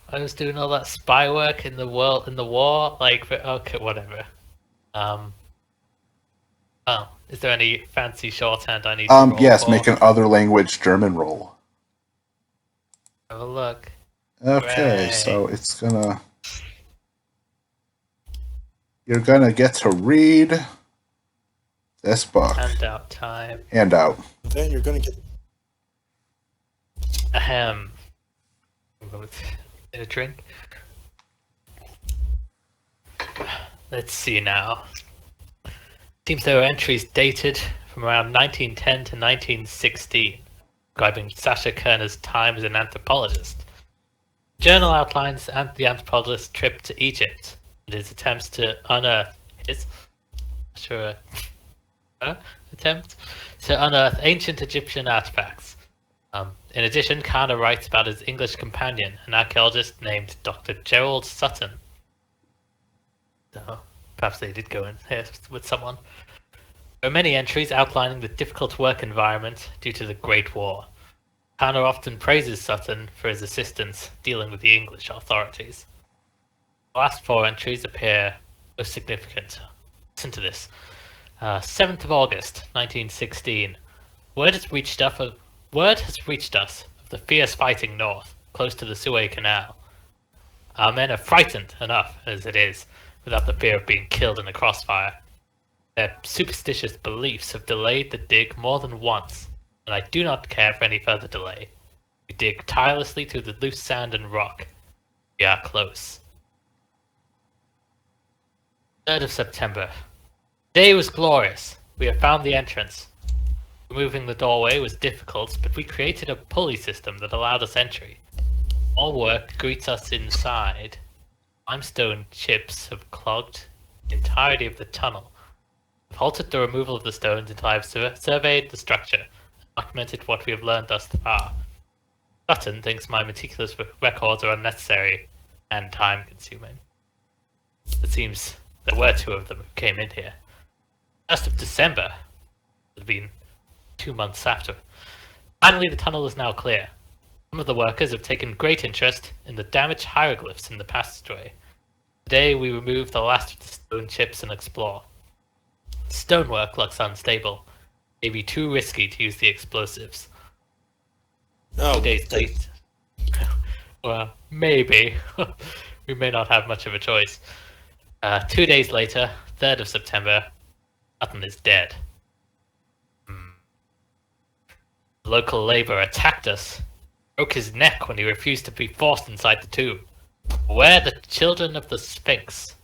I was doing all that spy work in the war. Okay, whatever. Oh, is there any fancy shorthand I need to roll Yes, for? make an other language German roll. Have a look. Okay, Right. so it's gonna. you're gonna get to read this book. Handout time. Handout. Then you're gonna get. Ahem. Get a drink. Let's see now. Seems there are entries dated from around 1910 to 1916, describing Sasha Kerner's time as an anthropologist. The journal outlines the anthropologist's trip to Egypt and his attempts to unearth ancient Egyptian artifacts. In addition, Kerner writes about his English companion, an archaeologist named Dr. Gerald Sutton. So, perhaps they did go in here with someone. There are many entries outlining the difficult work environment due to the Great War. Kerner often praises Sutton for his assistance dealing with the English authorities. The last 4 entries appear most significant. Listen to this. 7th of August, 1916. Word has reached us of the fierce fighting north, close to the Suez Canal. Our men are frightened enough as it is, without the fear of being killed in a crossfire. Their superstitious beliefs have delayed the dig more than once, and I do not care for any further delay. We dig tirelessly through the loose sand and rock. We are close. 3rd of September. The day was glorious. We have found the entrance. Removing the doorway was difficult, but we created a pulley system that allowed us entry. More work greets us inside. Limestone chips have clogged the entirety of the tunnel. I've halted the removal of the stones until I have surveyed the structure and documented what we have learned thus far. Sutton thinks my meticulous records are unnecessary and time-consuming. It seems there were 2 of them who came in here. 1st of December. It had been 2 months after. Finally, the tunnel is now clear. Some of the workers have taken great interest in the damaged hieroglyphs in the passageway. Today we remove the last of the stone chips and explore. The stonework looks unstable. Maybe too risky to use the explosives. 2 days later. Well, maybe. We may not have much of a choice. 2 days later, 3rd of September, Anton is dead. The local labor attacked us, broke his neck when he refused to be forced inside the tomb. Where are the children of the Sphinx?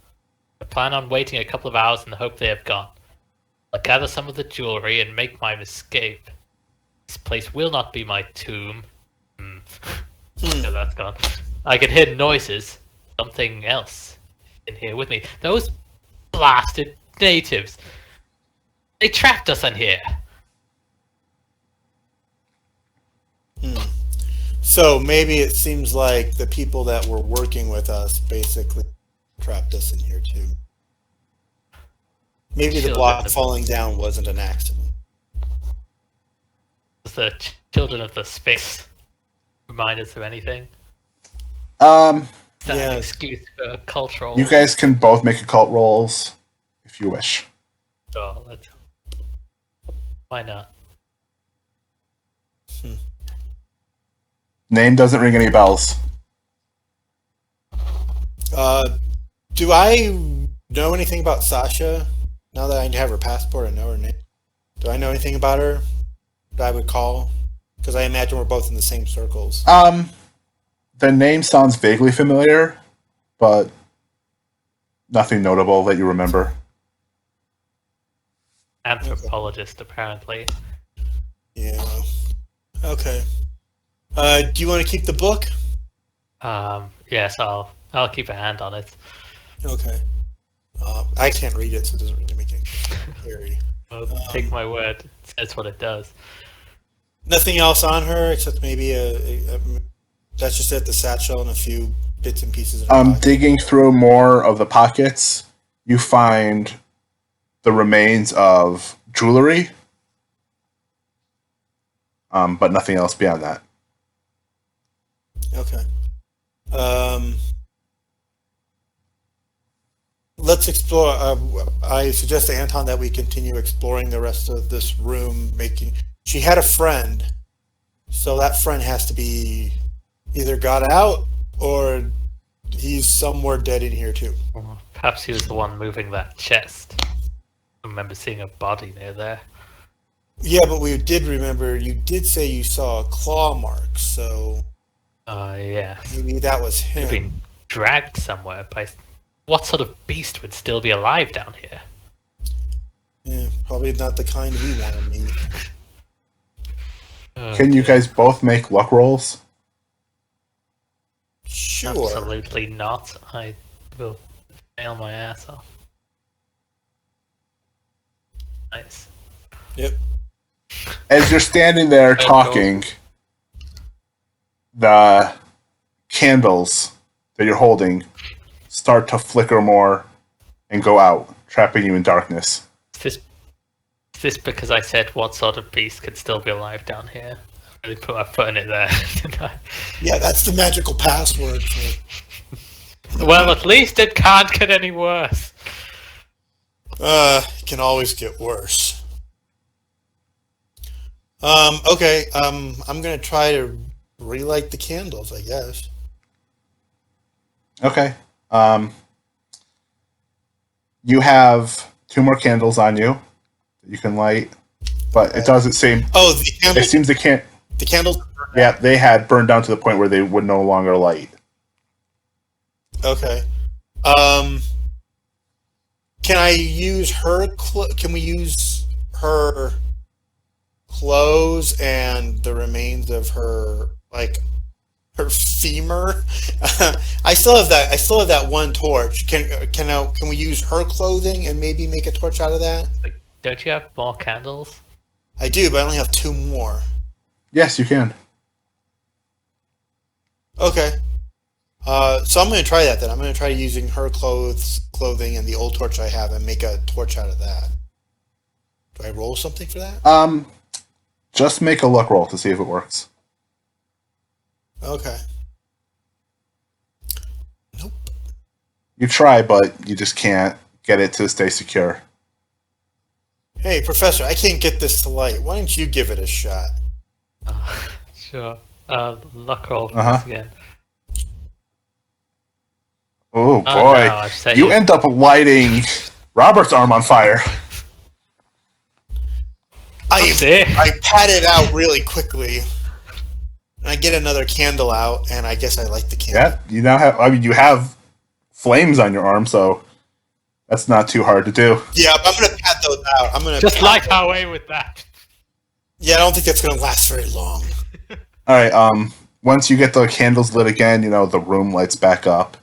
I plan on waiting a couple of hours in the hope they have gone. I'll gather some of the jewelry and make my escape. This place will not be my tomb. So that's gone. I can hear noises. Something else in here with me. Those blasted natives. They trapped us in here. So maybe it seems like the people that were working with us basically trapped us in here too. Maybe the block falling down wasn't an accident. Does the children of the Sphinx remind us of anything? Is that an excuse for cultural? You guys can both make occult rolls if you wish. Oh, why not? Name doesn't ring any bells. Do I know anything about Sasha? Now that I have her passport and know her name, do I know anything about her that I would call? Because I imagine we're both in the same circles. The name sounds vaguely familiar, but nothing notable that you remember. Anthropologist, apparently. Yeah. Okay. Do you want to keep the book? Yes, I'll keep a hand on it. Okay. I can't read it, so it doesn't really make any scary. Well, take my word. It says what it does. Nothing else on her except maybe that's just it, the satchel and a few bits and pieces. Digging through more of the pockets, you find the remains of jewelry, but nothing else beyond that. Okay. Let's explore. I suggest to Anton that we continue exploring the rest of this room. She had a friend, so that friend has to be either got out or he's somewhere dead in here too. Or perhaps he was the one moving that chest. I remember seeing a body near there. Yeah, but we did remember you did say you saw a claw mark, so Yeah. maybe that was him. He'd been dragged somewhere by... What sort of beast would still be alive down here? Yeah, probably not the kind we want to meet. Can you guys both make luck rolls? Sure. Absolutely not. I will fail my ass off. Nice. Yep. As you're standing there talking, the candles that you're holding start to flicker more and go out, trapping you in darkness. Is this because I said what sort of beast could still be alive down here? I really put my foot in it there, didn't I? Yeah, that's the magical password. Well, at least it can't get any worse. It can always get worse. Okay, I'm gonna try to relight the candles, I guess. Okay. You have 2 more candles on you that you can light, but it doesn't seem... Oh, the It candles. seems they can't... The candles. Yeah, they had burned down to the point where they would no longer light. Okay. Can I use her? Can we use her clothes and the remains of her, like her femur? I still have that. I still have that one torch. Can we use her clothing and maybe make a torch out of that? Like, don't you have more candles? I do, but I only have 2 more. Yes, you can. Okay. So I'm going to try that then. I'm going to try using her clothing and the old torch I have and make a torch out of that. Do I roll something for that? Just make a luck roll to see if it works. Okay. Nope. You try, but you just can't get it to stay secure. Hey, Professor, I can't get this to light. Why don't you give it a shot? Sure. Luck roll Uh-huh. again. Oh, boy. No, I've set You end up lighting Robert's arm on fire. I pat it out really quickly. And I get another candle out, and I guess I light the candle. Yeah, you now have... I mean, you have flames on your arm, so that's not too hard to do. Yeah, but I'm going to pat those out. I'm going to Just light our way with that. Yeah, I don't think that's going to last very long. All right, once you get the candles lit again, the room lights back up.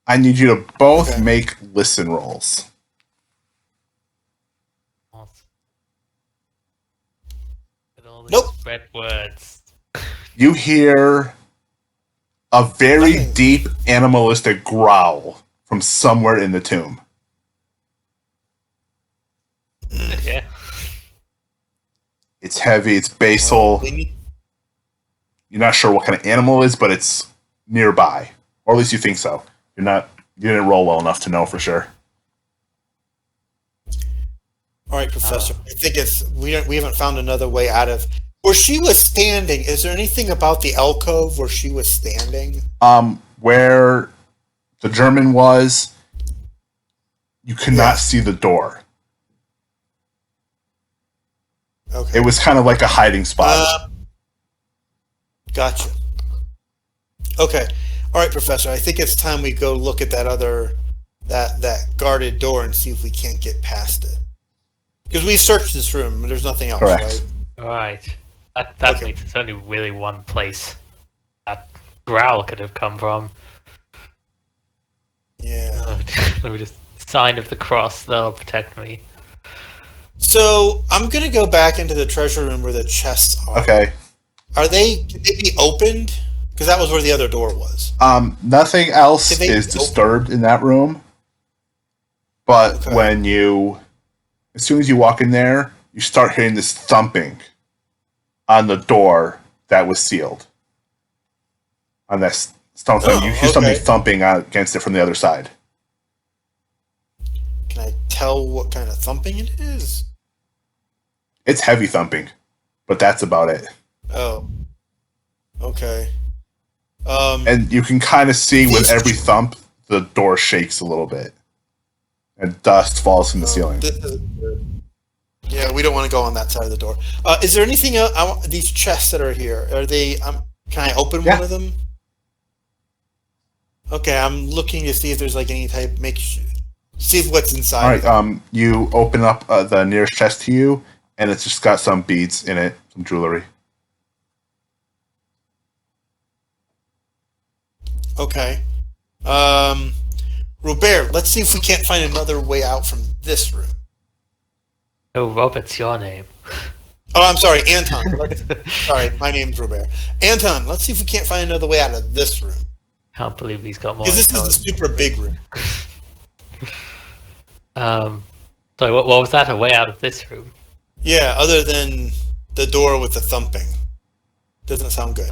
I need you to both make listen rolls. Nope. Red words. You hear a very deep animalistic growl from somewhere in the tomb. Yeah. It's heavy, it's basal. You're not sure what kind of animal it is, but it's nearby. Or at least you think so. You didn't roll well enough to know for sure. All right, Professor. I think we haven't found another way out of where she was standing. Is there anything about the alcove where she was standing? Where the German was, you could not see the door. Okay. It was kind of like a hiding spot. Gotcha. Okay. All right, Professor. I think it's time we go look at that guarded door and see if we can't get past it. Because we searched this room, and there's nothing else, Correct. right? Right. That means it's only really one place that growl could have come from. Yeah. Let me just sign of the cross. That'll protect me. So I'm gonna go back into the treasure room where the chests are. Okay. Can they be opened? Because that was where the other door was. Nothing else Did they is open- disturbed in that room. But as soon as you walk in there, you start hearing this thumping on the door that was sealed. On that stone. You hear something thumping against it from the other side. Can I tell what kind of thumping it is? It's heavy thumping, but that's about it. Oh. Okay. And you can kind of see with every thump, the door shakes a little bit. And dust falls from the ceiling. Yeah, we don't want to go on that side of the door. Is there anything else? These chests that are here, are they... can I open one of them? Okay, I'm looking to see if there's like any type... see what's inside. Alright, you open up the nearest chest to you, and it's just got some beads in it, some jewelry. Okay. Robert, let's see if we can't find another way out from this room. Oh, Robert's your name. Oh, I'm sorry, Anton. Sorry, my name's Robert. Anton, let's see if we can't find another way out of this room. Can't believe he's got more. Because this is a super big room. Sorry, what was that? A way out of this room? Yeah, other than the door with the thumping. Doesn't sound good.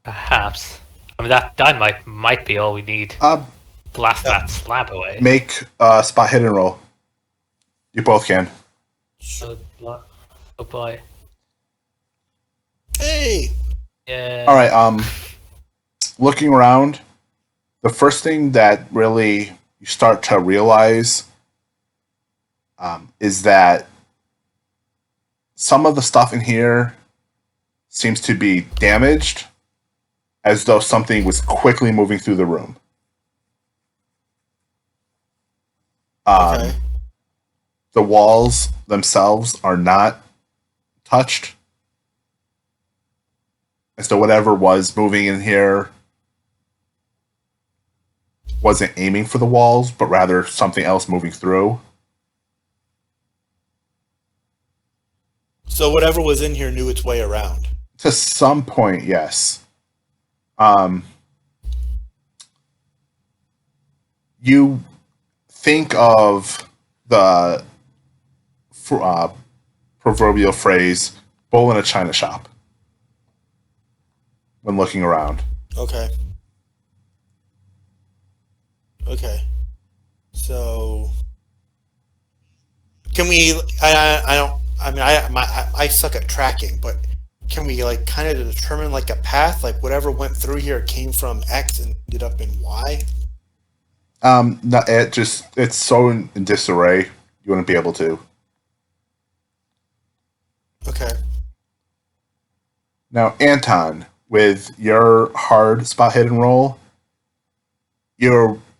Perhaps. I mean, that might be all we need. Blast that slab away. Make a spot hidden roll. You both can. Oh boy. Hey! Yeah. Alright, looking around, the first thing that really you start to realize is that some of the stuff in here seems to be damaged, as though something was quickly moving through the room. Okay. The walls themselves are not touched. As though whatever was moving in here wasn't aiming for the walls, but rather something else moving through. So whatever was in here knew its way around. To some point, yes. You think of the proverbial phrase, bull in a china shop, when looking around. Okay. Okay. So... Can we... I suck at tracking, but can we like kind of determine like a path, like whatever went through here came from X and ended up in Y? No, it's so in disarray, you wouldn't be able to. Okay. Now, Anton, with your hard spot hidden roll,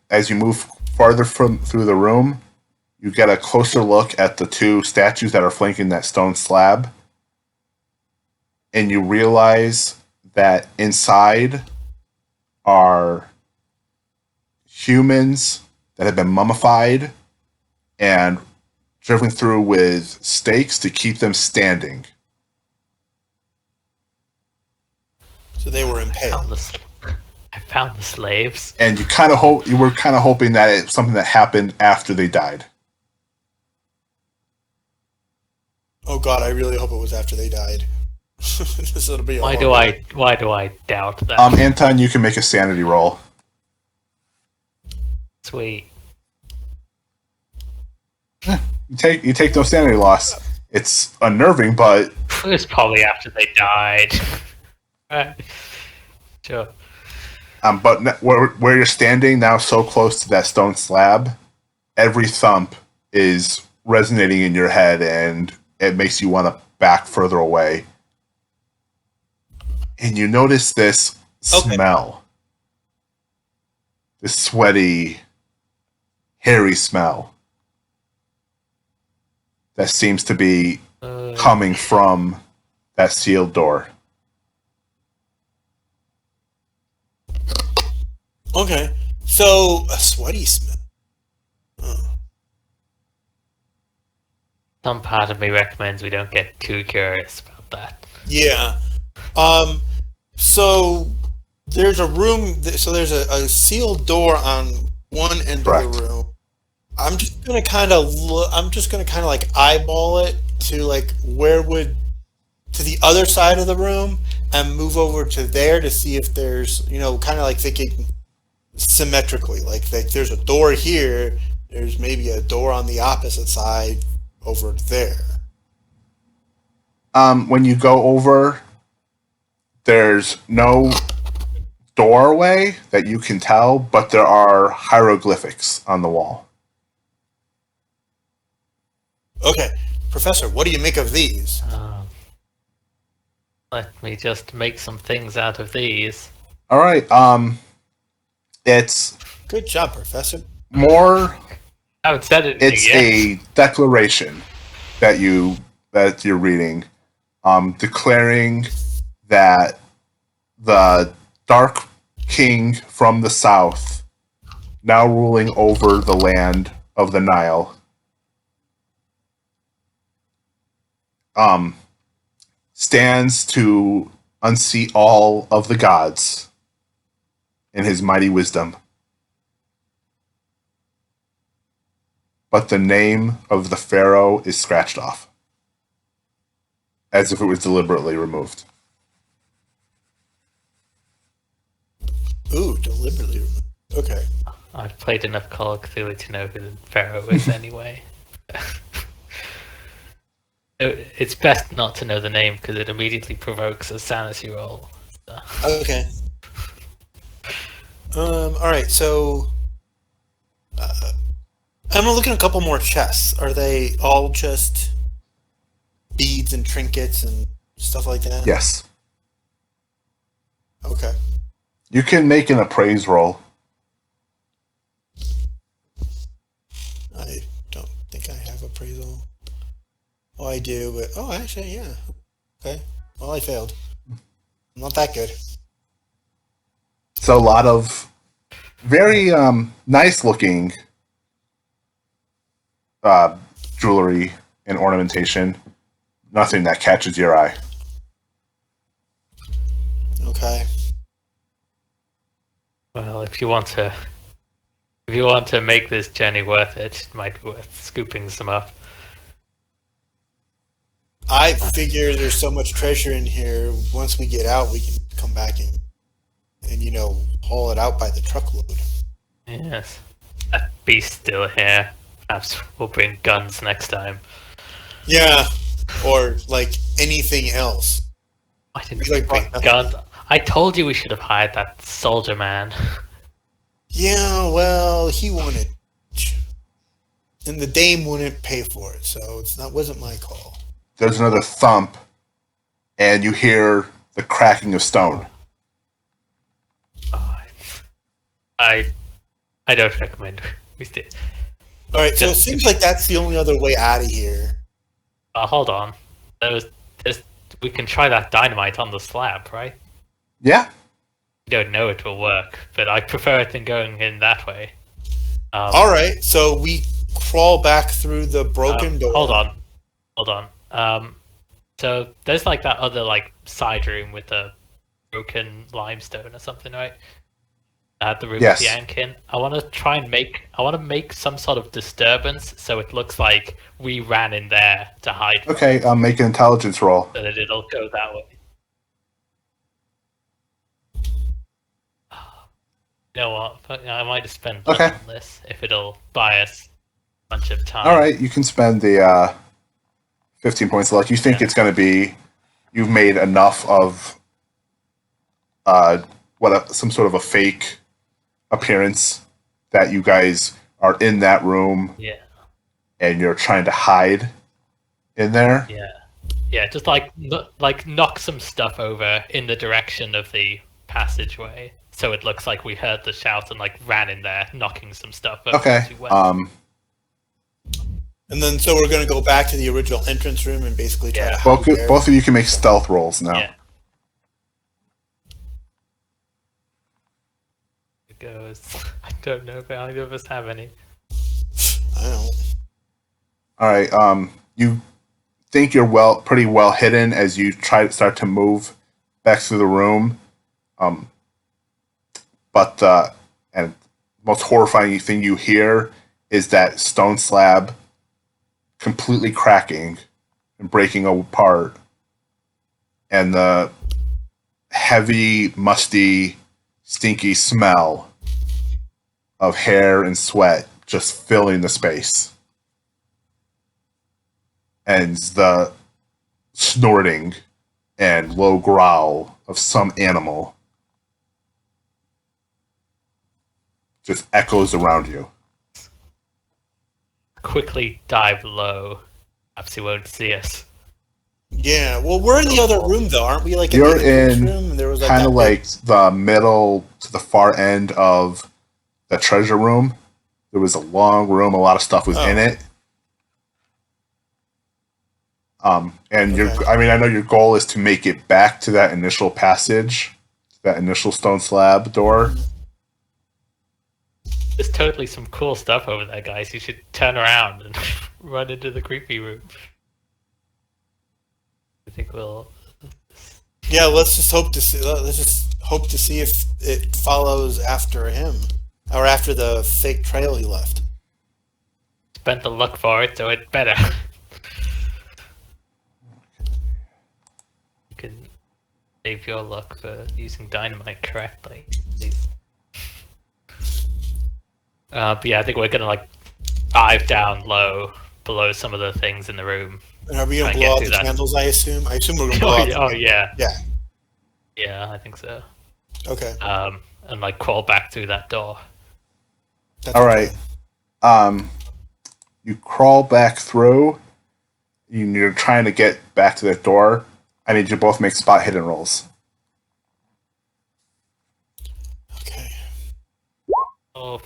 as you move farther through the room, you get a closer look at the two statues that are flanking that stone slab, and you realize that inside are humans that have been mummified and driven through with stakes to keep them standing. So they were impaled. I found the slaves. And you were kind of hoping that it's something that happened after they died. Oh God, I really hope it was after they died. This will be. Why do I doubt that? Anton, you can make a sanity roll. Sweet. You take no sanity loss. It's unnerving, but It was probably after they died. Sure. But where you're standing now, so close to that stone slab, every thump is resonating in your head, and it makes you want to back further away. And you notice this smell, this sweaty, hairy smell that seems to be coming from that sealed door. Okay, so a sweaty smell. Oh. Some part of me recommends we don't get too curious about that. Yeah. So there's a room. So there's a sealed door on one end Correct. of the room. I'm just gonna kind of like eyeball it to like to the other side of the room and move over to there to see if there's kind of like thinking symmetrically, like there's a door here. There's maybe a door on the opposite side over there. When you go over, there's no doorway that you can tell, but there are hieroglyphics on the wall. Okay, Professor, what do you make of these? Let me just make some things out of these. All right. It's Good job, Professor. more. I haven't said anything It's yet. a declaration that you're reading, declaring that the Dark King from the south, now ruling over the land of the Nile, stands to unseat all of the gods in his mighty wisdom. But the name of the pharaoh is scratched off, as if it was deliberately removed. Ooh, deliberately removed. Okay. I've played enough Call of Cthulhu to know who the Pharaoh is anyway. It's best not to know the name because it immediately provokes a sanity roll. So. Okay. Alright, so... I'm looking at a couple more chests. Are they all just beads and trinkets and stuff like that? Yes. Okay. You can make an appraise roll. I don't think I have appraisal. Oh, I do, but... Oh, actually, yeah. Okay. Well, I failed. I'm not that good. It's a lot of very nice looking jewelry and ornamentation. Nothing that catches your eye. Okay. Well, if you want to make this journey worth it, it might be worth scooping some up. I figure there's so much treasure in here. Once we get out, we can come back and haul it out by the truckload. Yes, that beast still here. Perhaps we'll bring guns next time. Yeah, or like anything else. I didn't Like bring what? guns. I told you we should have hired that soldier man. Yeah, well, he wanted, and the dame wouldn't pay for it, so wasn't my call. There's another thump, and you hear the cracking of stone. I don't recommend we stay. All right, so it seems like that's the only other way out of here. Hold on. We can try that dynamite on the slab, right? Yeah. I don't know it will work, but I prefer it than going in that way. All right, so we crawl back through the broken door. Hold on. So there's like that other side room with the broken limestone or something, right? The room Yes. with the Ankin. I want to make some sort of disturbance so it looks like we ran in there to hide. Okay, make an intelligence roll. So that it'll go that way. You know what? I might have spent blood on this if it'll buy us a bunch of time. All right, you can spend the 15 points of luck. You think it's going to be... You've made enough of some sort of a fake appearance that you guys are in that room. Yeah. And you're trying to hide in there. Yeah. Just knock some stuff over in the direction of the passageway, so it looks like we heard the shout and ran in there, knocking some stuff over. Okay. As we went. And then so we're going to go back to the original entrance room and basically try to hide there. Both of you can make stealth rolls now. Yeah. It goes. I don't know if either of us have any. I don't. All right. You think you're pretty well hidden as you start to move back through the room. But the most horrifying thing you hear is that stone slab completely cracking and breaking apart, and the heavy, musty, stinky smell of hair and sweat just filling the space, and the snorting and low growl of some animal just echoes around you. Quickly dive low. Perhaps he won't see us. Yeah, well, we're in the other room, though, aren't we? Like, You're in the in room, and there was like kind of that like the middle to the far end of the treasure room. There was a long room, a lot of stuff was in it. And Okay. I know your goal is to make it back to that initial passage, that initial stone slab door. There's totally some cool stuff over there, guys. You should turn around and run into the creepy room. I think we'll. Yeah, let's just hope to see if it follows after him, or after the fake trail he left. Spent the luck for it, so it better. You can save your luck for using dynamite correctly, please. But yeah, I think we're gonna like dive down low below some of the things in the room. And are we gonna I blow get out to the that. candles? I assume. I assume we're gonna blow out. Oh yeah, Yeah. yeah, I think so. Okay. And like crawl back through that door. That's All okay. right. You crawl back through. You're trying to get back to that door. I need you both make spot hidden rolls. Okay. Oh,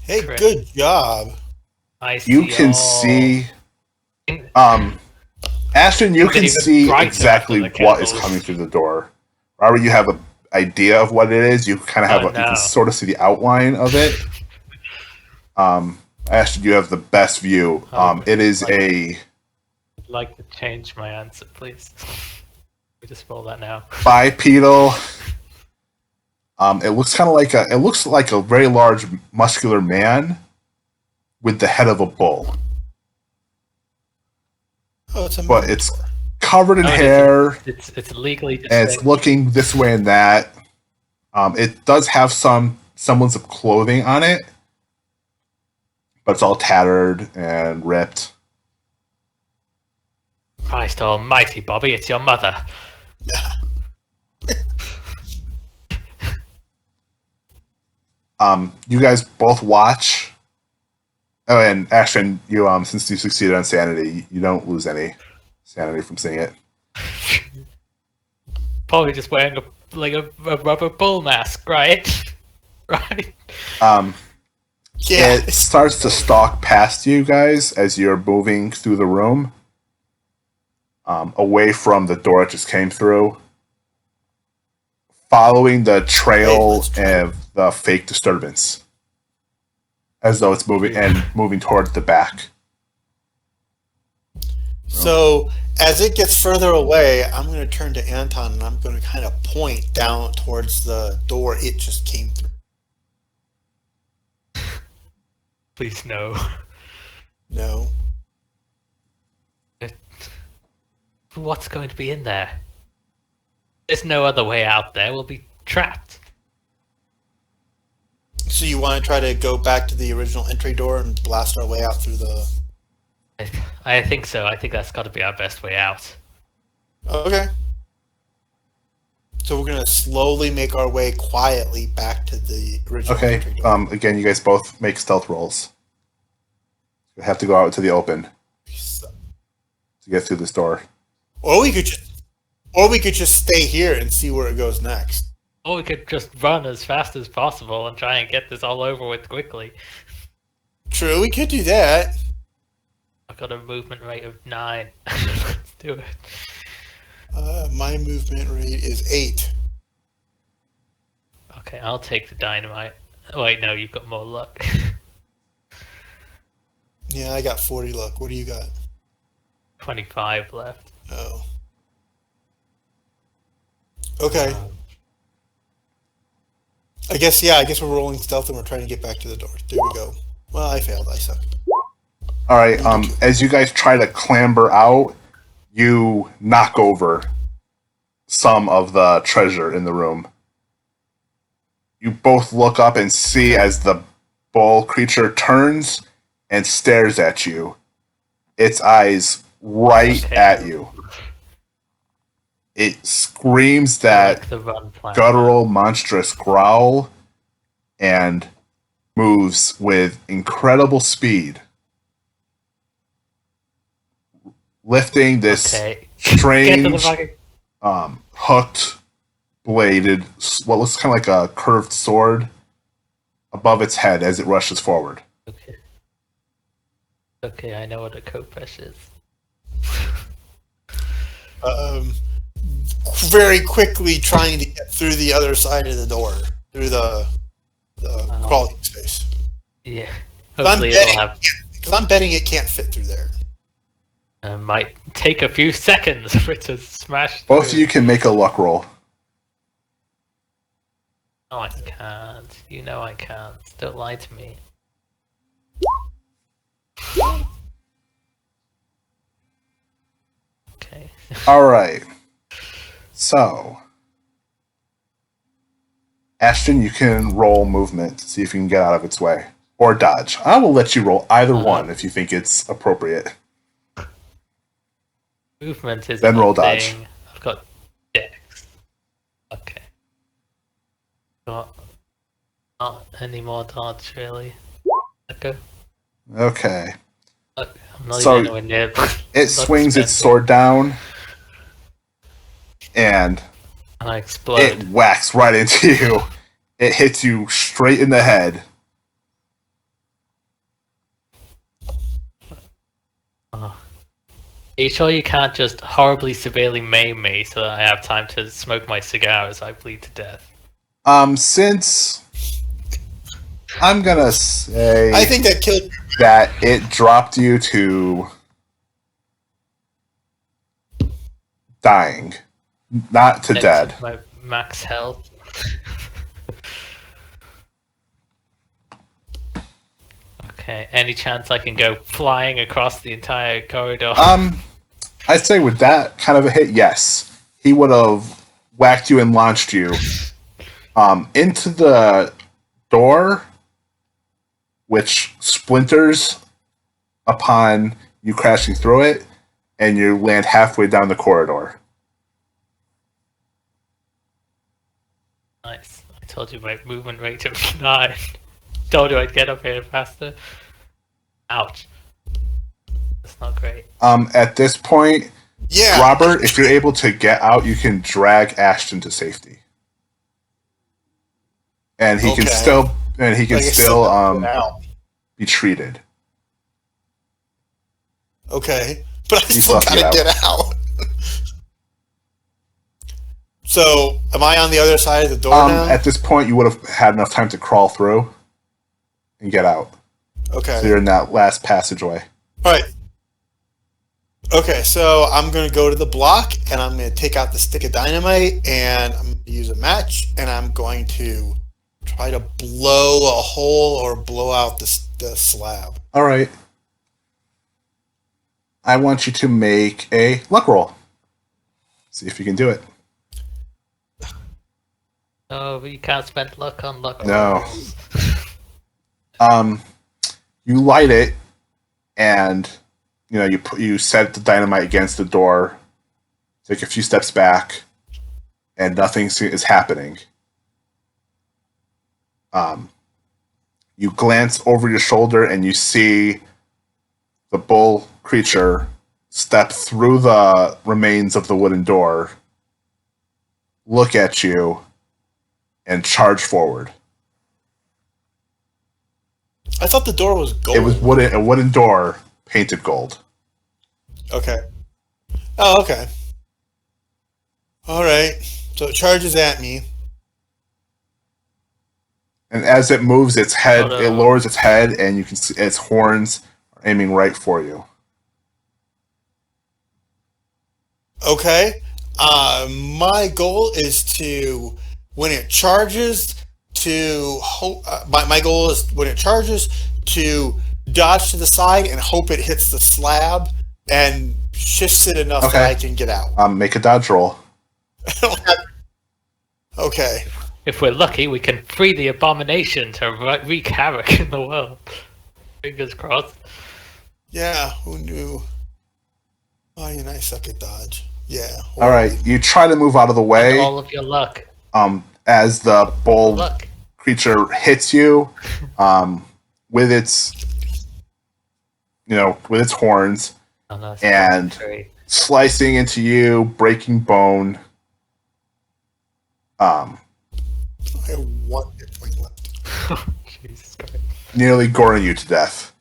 Hey, Correct. good job. I see. You can all- see. Ashton, you Look at can even see brighter exactly after the what is candles. coming through the door. Robert, you have an idea of what it is. You kind of have Oh, you no. can sort of see the outline of it. Ashton, you have the best view. It is a I'd like to change my answer, please. We just roll that now. bipedal. It looks like a very large muscular man with the head of a bull, Oh, it's a but minotaur. it's covered in Oh, it is hair. It's legally And it's distinct. looking this way and that. It does have some semblance of clothing on it, but it's all tattered and ripped. Christ almighty, Bobby, it's your mother. You guys both watch. Oh, and Ashton, you since you succeeded on sanity, you don't lose any sanity from seeing it. Probably just wearing a rubber bull mask, right? Right. Yeah. It starts to stalk past you guys as you're moving through the room, away from the door it just came through, following the trail let's try. of the fake disturbance, as though it's moving toward the back. So as it gets further away, I'm going to turn to Anton and I'm going to kind of point down towards the door it just came through. Please no. No. What's going to be in there? There's no other way out there. We'll be trapped. So you want to try to go back to the original entry door and blast our way out through the... I think so. I think that's got to be our best way out. Okay. So we're going to slowly make our way quietly back to the original Okay. entry door. Again, you guys both make stealth rolls. You have to go out to the open to get through this door. Or we could just stay here and see where it goes next. Or we could just run as fast as possible and try and get this all over with quickly. True, we could do that. I've got a movement rate of 9. Let's do it. My movement rate is 8. Okay, I'll take the dynamite. Oh, wait, no, you've got more luck. Yeah, I got 40 luck. What do you got? 25 left. Oh. Okay. I guess we're rolling stealth and we're trying to get back to the door. There we go. Well, I failed. I suck. All right. As you guys try to clamber out, you knock over some of the treasure in the room. You both look up and see as the bull creature turns and stares at you. Its eyes right Okay. at you. It screams that Like the run plan. guttural, monstrous growl and moves with incredible speed, lifting this Okay. Get to the strange fucking... hooked bladed, what looks kind of like a curved sword above its head as it rushes forward. Okay. Okay, I know what a Kopesh is. Very quickly trying to get through the other side of the door, through the crawling space. Yeah. Hopefully it'll have... Because I'm betting it can't fit through there. might take a few seconds for it to smash through. Both of you can make a luck roll. No, I can't. You know I can't. Don't lie to me. Okay. Alright. So, Ashton, you can roll movement to see if you can get out of its way. Or dodge. I will let you roll either one if you think it's appropriate. Movement is Then my roll dodge. thing. I've got Dex. Okay. Got not any more dodge, really. Okay. Okay. Look, I'm not So, even anywhere near. It swings its sword down, and And I explode. it whacks right into you. It hits you straight in the head. Are you sure you can't just horribly severely maim me so that I have time to smoke my cigar as I bleed to death? Since I'm gonna say I think that killed. that it dropped you to dying, not to Next dead. to my max health. Okay, any chance I can go flying across the entire corridor? I'd say with that kind of a hit, yes. He would have whacked you and launched you into the door, which splinters upon you crashing through it, and you land halfway down the corridor. Nice. I told you my movement rate of 9. Told you I'd get up here faster. Ouch. That's not great. At this point, Yeah. Robert, if you're able to get out, you can drag Ashton to safety, and he can Okay. still Out. be treated. Okay. But I You still still have to gotta get get out. So, am I on the other side of the door now? At this point, you would have had enough time to crawl through and get out. Okay. So you're in that last passageway. Alright. Okay, so I'm going to go to the block, and I'm going to take out the stick of dynamite, and I'm going to use a match, and I'm going to try to blow a hole or blow out the slab. All right. I want you to make a luck roll. See if you can do it. Oh, but you can't spend luck on luck. No. You light it, and you set the dynamite against the door. Take a few steps back, and nothing is happening. You glance over your shoulder, and you see the bull creature step through the remains of the wooden door, look at you, and charge forward. I thought the door was gold. It was a wooden door painted gold. Okay. Oh, okay. Alright. So it charges at me. And as it moves its head, Oh, no. it lowers its head, and you can see its horns are aiming right for you. Okay. My goal is to, when it charges, my goal is when it charges to dodge to the side and hope it hits the slab and shifts it enough Okay. that I can get out. Make a dodge roll. Okay. If we're lucky, we can free the abomination to wreak havoc in the world. Fingers crossed. Yeah, who knew? Oh, and I suck at dodge. Yeah. All right, you try to move out of the way. All of your luck. As the bull Luck. creature hits you with its horns Oh, no, it's and 23. slicing into you, breaking bone. I have 1 hit point left. Jesus Christ. Nearly goring you to death.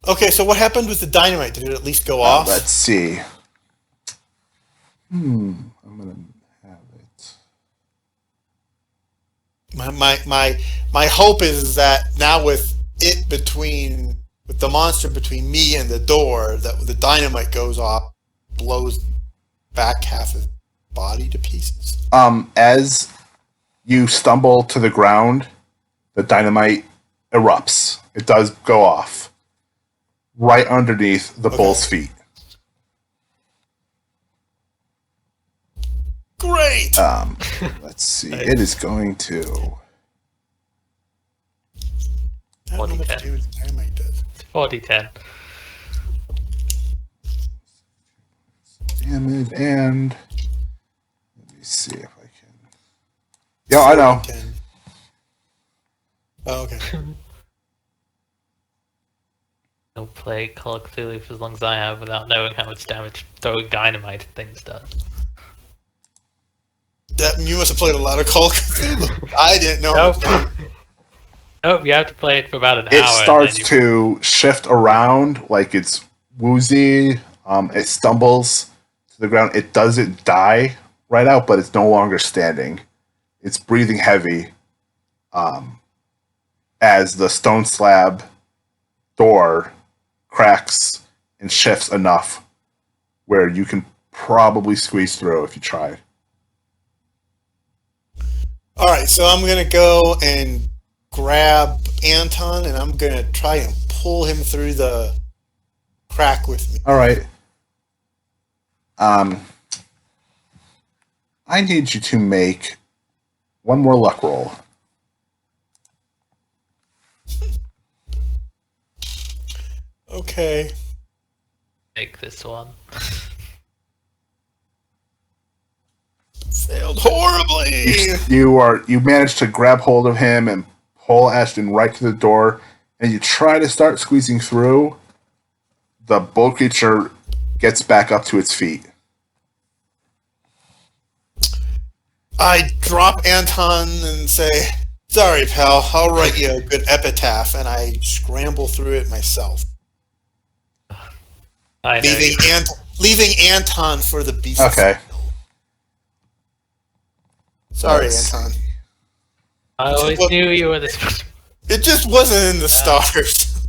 Okay, so what happened with the dynamite? Did it at least go off? Let's see. I'm gonna have it. My hope is that now with the monster between me and the door, that the dynamite goes off, blows back half his body to pieces. As you stumble to the ground, the dynamite erupts. It does go off right underneath the bull's feet. Great. Let's see. It is going to. I don't know how much 40-10. damage dynamite does. 40-10. Damage and. Let me see if I can. Yeah, I know. 10. Oh, okay. Don't play Call of Cthulhu for as long as I have without knowing how much damage throwing dynamite at things does. You must have played a lot of Call of Cthulhu. I didn't know. Nope. Nope, you have to play it for about an hour. It starts and then to shift around like it's woozy. It stumbles to the ground. It doesn't die right out, but it's no longer standing. It's breathing heavy as the stone slab door cracks and shifts enough where you can probably squeeze through if you try. All right, so I'm gonna go and grab Anton, and I'm gonna try and pull him through the crack with me. All right. I need you to make one more luck roll. Okay. take this one. Failed horribly. You manage to grab hold of him and pull Ashton right to the door, and you try to start squeezing through. The bull creature gets back up to its feet. I drop Anton and say, "Sorry, pal. I'll write you a good epitaph," and I scramble through it myself, I know. leaving Anton for the beast. Okay. Sorry, Let's Anton. I always knew you were this. It just wasn't in the stars.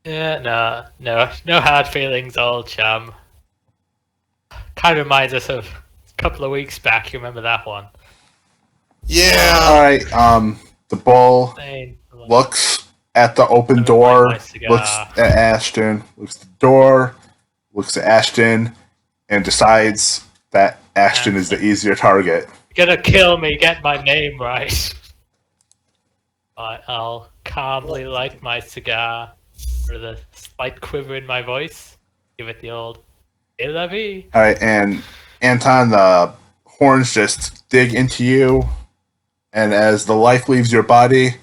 Yeah, no hard feelings, old chum. Kind of reminds us of a couple of weeks back. You remember that one? Yeah. All right. The bull Same. looks at the open door, looks at Ashton, looks at the door, looks at Ashton, and decides that Ashton is the easier target. You're gonna kill me. Get my name right. I'll calmly light my cigar with a slight quiver in my voice. Give it the old "Et la vie." All right, and Anton, the horns just dig into you, and as the life leaves your body,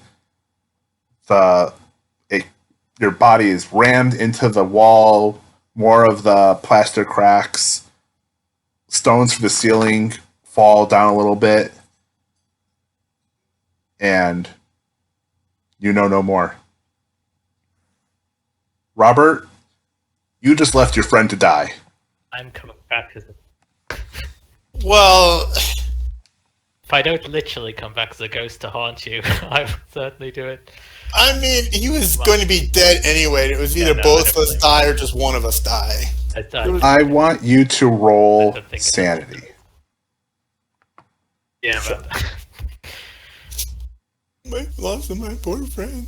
your body is rammed into the wall. More of the plaster cracks. Stones from the ceiling fall down a little bit, and you know no more. Robert, you just left your friend to die. I'm coming back as a... Well, If I don't literally come back as a ghost to haunt you, I would certainly do it. I mean, he was going to be dead anyway. It was either no, both of us definitely. die or just one of us die. I want you to roll I don't think sanity. Yeah, but My loss of my poor friend.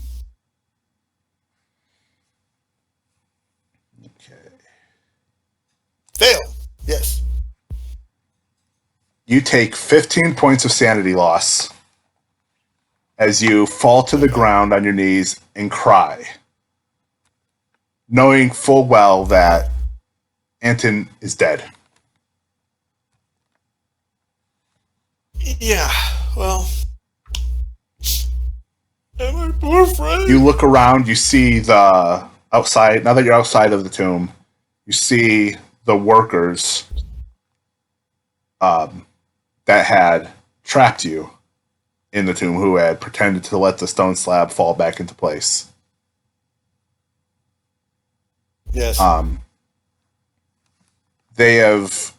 Okay. Fail. Yes. You take 15 points of sanity loss as you fall to the ground on your knees and cry, knowing full well that Anton is dead. Yeah. Well. And my poor friend. You look around, you see the outside. Now that you're outside of the tomb, you see the workers that had trapped you in the tomb, who had pretended to let the stone slab fall back into place. Yes. They have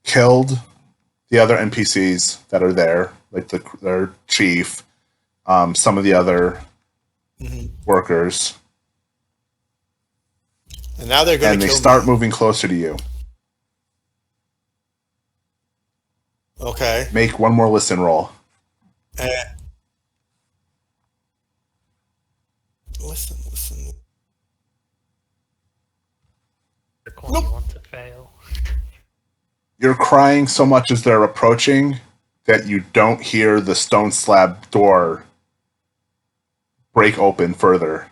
killed the other NPCs that are there, like their chief, some of the other workers. And now they're going to kill they start me. moving closer to you. Okay. Make one more listen roll. Listen. The corner you want to fail. You're crying so much as they're approaching that you don't hear the stone slab door break open further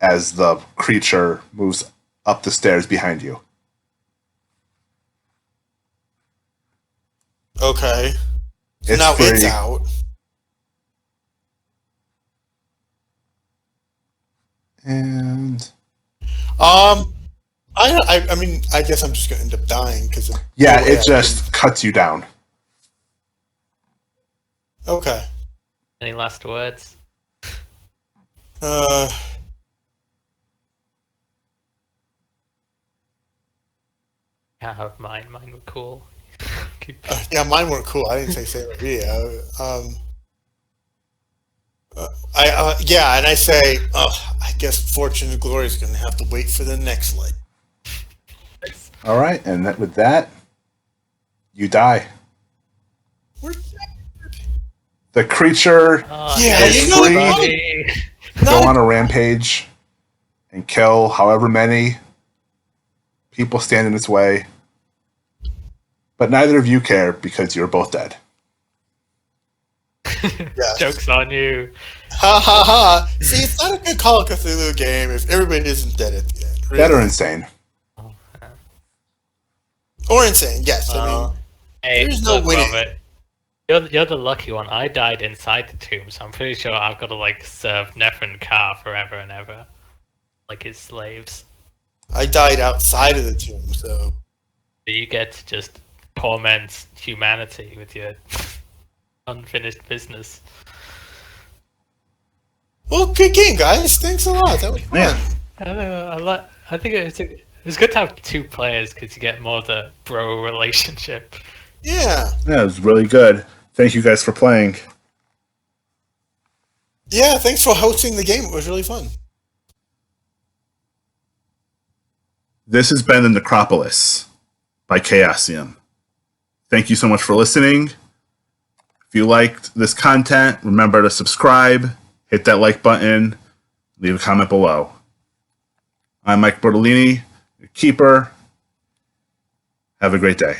as the creature moves up the stairs behind you. Okay. So It's now free. it's out. And I mean, I guess I'm just going to end up dying because yeah, it just cuts you down. Okay. Any last words? Uh. Can't have mine. Mine were cool. Yeah, mine weren't cool. I didn't say favorite video. Yeah, and I say, I guess Fortune and Glory is going to have to wait for the next light. All right, and with that, you die. The creature is free. Go on a rampage and kill however many people stand in its way. But neither of you care because you're both dead. Yes. Joke's on you. Ha ha ha! See, it's not a good Call of Cthulhu game if everybody isn't dead at the end. Really. Dead or insane. Or insane, yes. I mean, Hey, there's no look, winning. Robert, you're the lucky one. I died inside the tomb, so I'm pretty sure I've got to like serve Nephrin Carr forever and ever, like his slaves. I died outside of the tomb, so You get to just torment humanity with your unfinished business. well, good game, guys. Thanks a lot. That was fun. Yeah. I don't know. I think it's good to have two players because you get more of the bro relationship. Yeah. Yeah, it was really good. Thank you guys for playing. Yeah, thanks for hosting the game. It was really fun. This has been the Necropolis by Chaosium. Thank you so much for listening. If you liked this content, remember to subscribe, hit that like button, leave a comment below. I'm Mike Bertolini, your keeper. Have a great day.